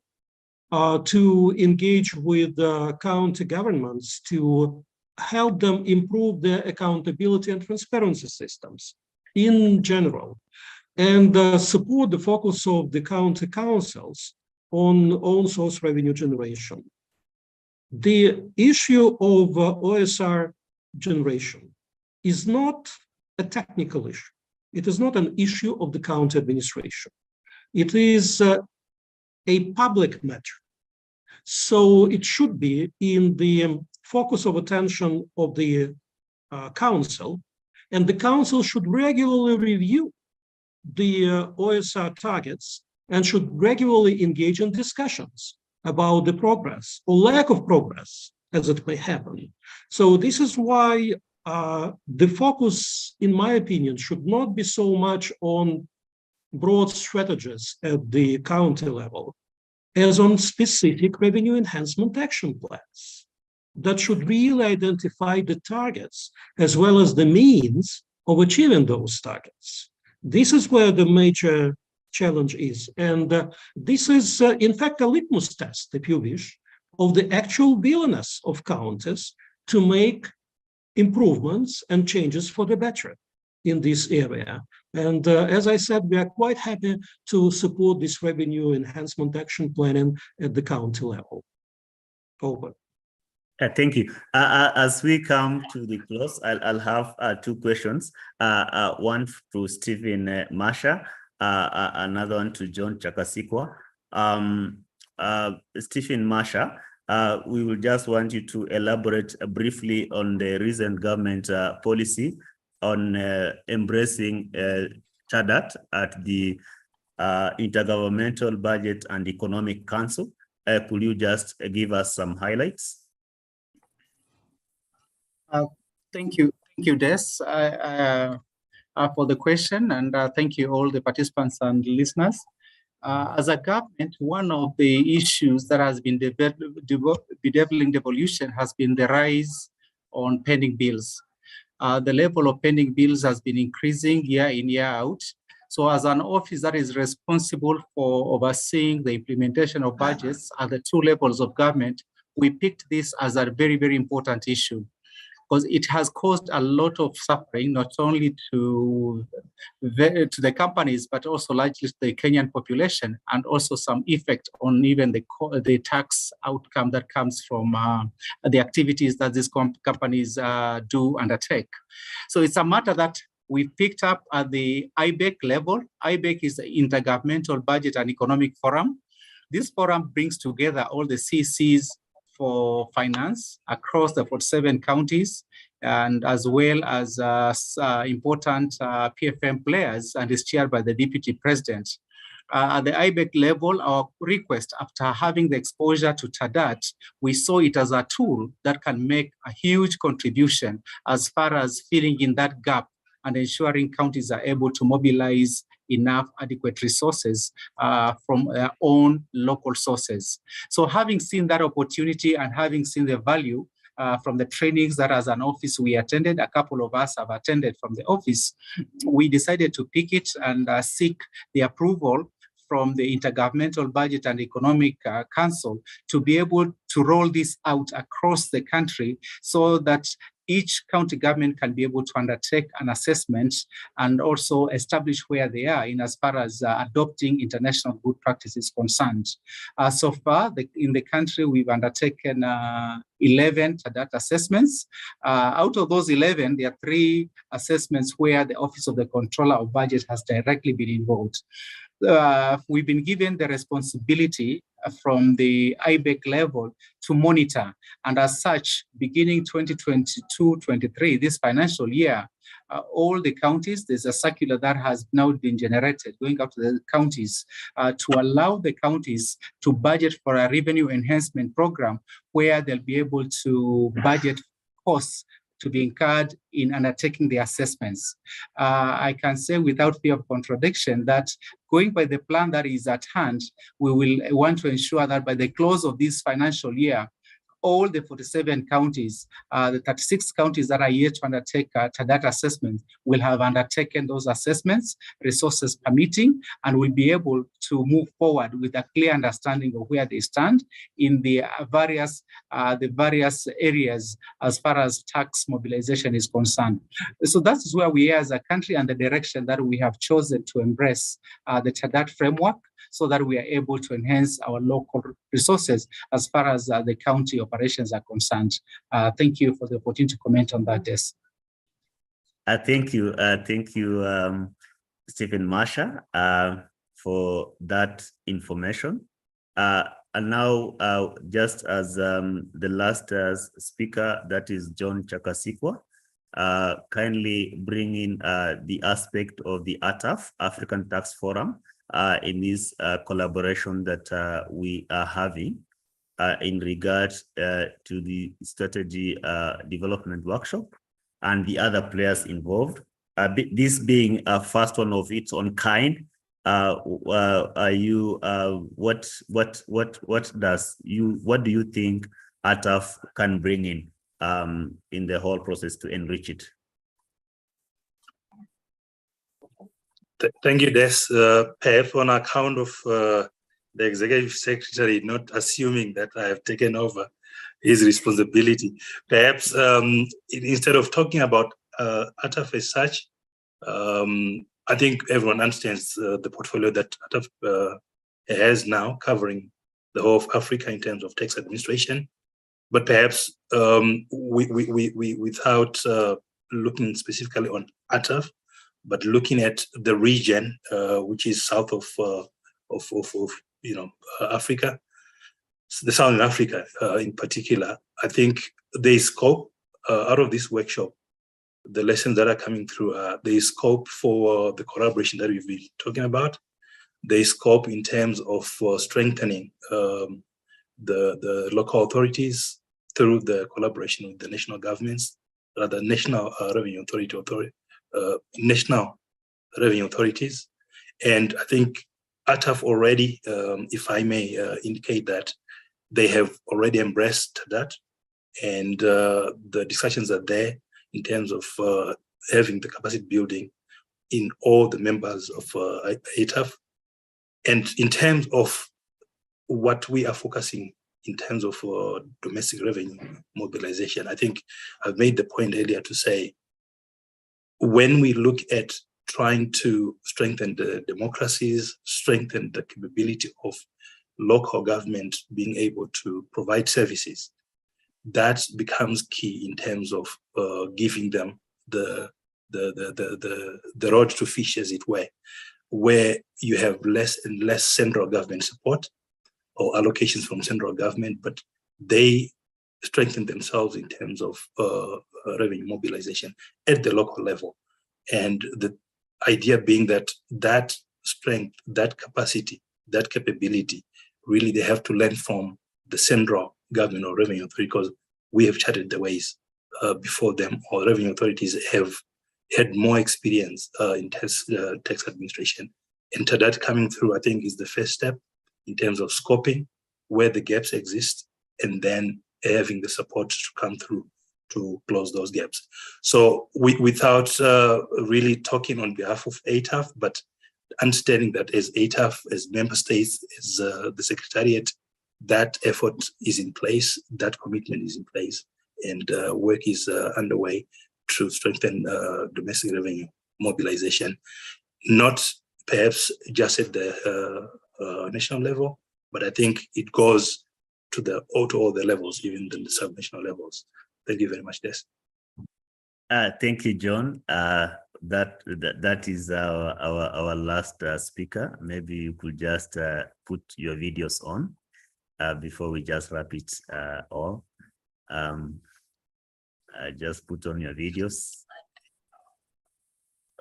to engage with county governments to help them improve their accountability and transparency systems in general, and support the focus of the county councils on own source revenue generation. The issue of OSR generation is not a technical issue. It is not an issue of the county administration. It is a public matter. So it should be in the focus of attention of the council, and the council should regularly review the OSR targets and should regularly engage in discussions about the progress or lack of progress as it may happen. So this is why the focus, in my opinion, should not be so much on broad strategies at the county level as on specific revenue enhancement action plans that should really identify the targets as well as the means of achieving those targets. This is where the major challenge is. And this is, in fact, a litmus test, if you wish, of the actual willingness of counties to make improvements and changes for the better in this area. And as I said, we are quite happy to support this revenue enhancement action planning at the county level. Over. Thank you. As we come to the close, I'll have two questions. One to Stephen Masha, another one to John Chakasikwa. Stephen Masha, we will just want you to elaborate briefly on the recent government policy on embracing TADAT at the Intergovernmental Budget and Economic Council. Could you just give us some highlights? Thank you, Des, for the question, and thank you all the participants and listeners. As a government, one of the issues that has been bedeviling devolution has been the rise on pending bills. The level of pending bills has been increasing year in, year out. So as an office that is responsible for overseeing the implementation of budgets at the two levels of government, we picked this as a very, very important issue, because it has caused a lot of suffering, not only to the companies, but also largely to the Kenyan population, and also some effect on even the tax outcome that comes from the activities that these companies do undertake. So it's a matter that we picked up at the IBEC level. IBEC is the Intergovernmental Budget and Economic Forum. This forum brings together all the CCs for finance across the 47 counties, and as well as important PFM players, and is chaired by the Deputy President. At the IBEC level, our request, after having the exposure to TADAT, we saw it as a tool that can make a huge contribution as far as filling in that gap and ensuring counties are able to mobilize enough adequate resources from their own local sources. So having seen that opportunity and having seen the value from the trainings that as an office we attended, a couple of us have attended from the office, we decided to pick it and seek the approval from the Intergovernmental Budget and Economic Council to be able to roll this out across the country so that each county government can be able to undertake an assessment and also establish where they are in as far as adopting international good practices concerned. So far, in the country, we've undertaken 11 TADAT assessments. Out of those 11, there are 3 assessments where the Office of the Controller of Budget has directly been involved. we've been given the responsibility from the IBEC level to monitor. And as such, beginning 2022-23, this financial year, all the counties, there's a circular that has now been generated going out to the counties to allow the counties to budget for a revenue enhancement program where they'll be able to budget costs to be incurred in undertaking the assessments. I can say without fear of contradiction that going by the plan that is at hand, we will want to ensure that by the close of this financial year, all the 47 counties, the 36 counties that are yet to undertake TADAT assessments will have undertaken those assessments, resources permitting, and will be able to move forward with a clear understanding of where they stand in the various areas as far as tax mobilization is concerned. So that's where we are as a country and the direction that we have chosen to embrace the TADAT framework, so that we are able to enhance our local resources as far as the county operations are concerned. Thank you for the opportunity to comment on that, Des. Thank you, Stephen Marsha, for that information. And now, just as the last speaker, that is John Chakasikwa, kindly bring in the aspect of the ATAF, African Tax Forum, in this collaboration that we are having in regard to the strategy development workshop and the other players involved. This being a first one of its own kind, are you what do you think ATAF can bring in the whole process to enrich it? Thank you, Des. Perhaps on account of the Executive Secretary not assuming that I have taken over his responsibility, perhaps instead of talking about ATAF as such, I think everyone understands the portfolio that ATAF has now, covering the whole of Africa in terms of tax administration. But perhaps without looking specifically on ATAF, but looking at the region, which is south of Africa, the Southern Africa in particular, I think there is scope out of this workshop. The lessons that are coming through, there is scope for the collaboration that we've been talking about. There is scope in terms of strengthening the local authorities through the collaboration with the national governments, the National Revenue Authority, national revenue authorities. And I think ATAF already, if I may indicate that, they have already embraced that, and the discussions are there in terms of having the capacity building in all the members of ATAF. And in terms of what we are focusing in terms of domestic revenue mobilization, I think I've made the point earlier to say, when we look at trying to strengthen the democracies, strengthen the capability of local government being able to provide services, that becomes key in terms of giving them the road to fish, as it were, where you have less and less central government support or allocations from central government, but they strengthen themselves in terms of revenue mobilization at the local level. And the idea being that that strength, that capacity, that capability, really they have to learn from the central government or revenue authority, because we have charted the ways before them, or revenue authorities have had more experience in tax administration. And TADAT coming through, I think, is the first step in terms of scoping where the gaps exist, and then having the support to come through to close those gaps. So without really talking on behalf of ATAF, but understanding that as ATAF, as member states, as the Secretariat, that effort is in place, that commitment is in place, and work is underway to strengthen domestic revenue mobilization, not perhaps just at the national level, but I think it goes to all the levels, even the sub-national levels. Thank you very much, Des. Thank you, John. that is our last speaker. Maybe you could just put your videos on before we just wrap it all. Just put on your videos.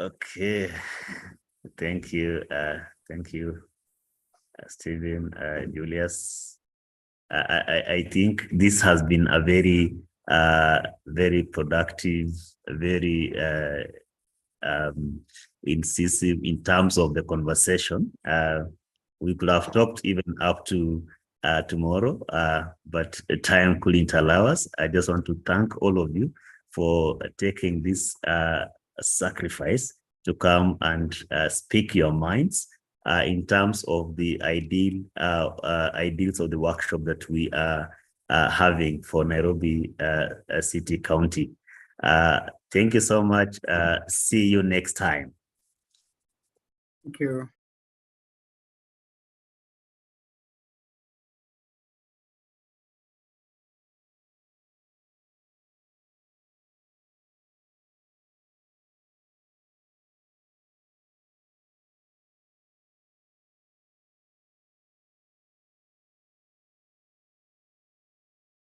Okay. Thank you. Thank you, Stephen, Julius. I think this has been a very, very productive, very incisive in terms of the conversation. We could have talked even up to tomorrow, but time couldn't allow us. I just want to thank all of you for taking this sacrifice to come and speak your minds in terms of the ideals of the workshop that we are having for Nairobi City County. Thank you so much. See you next time. Thank you.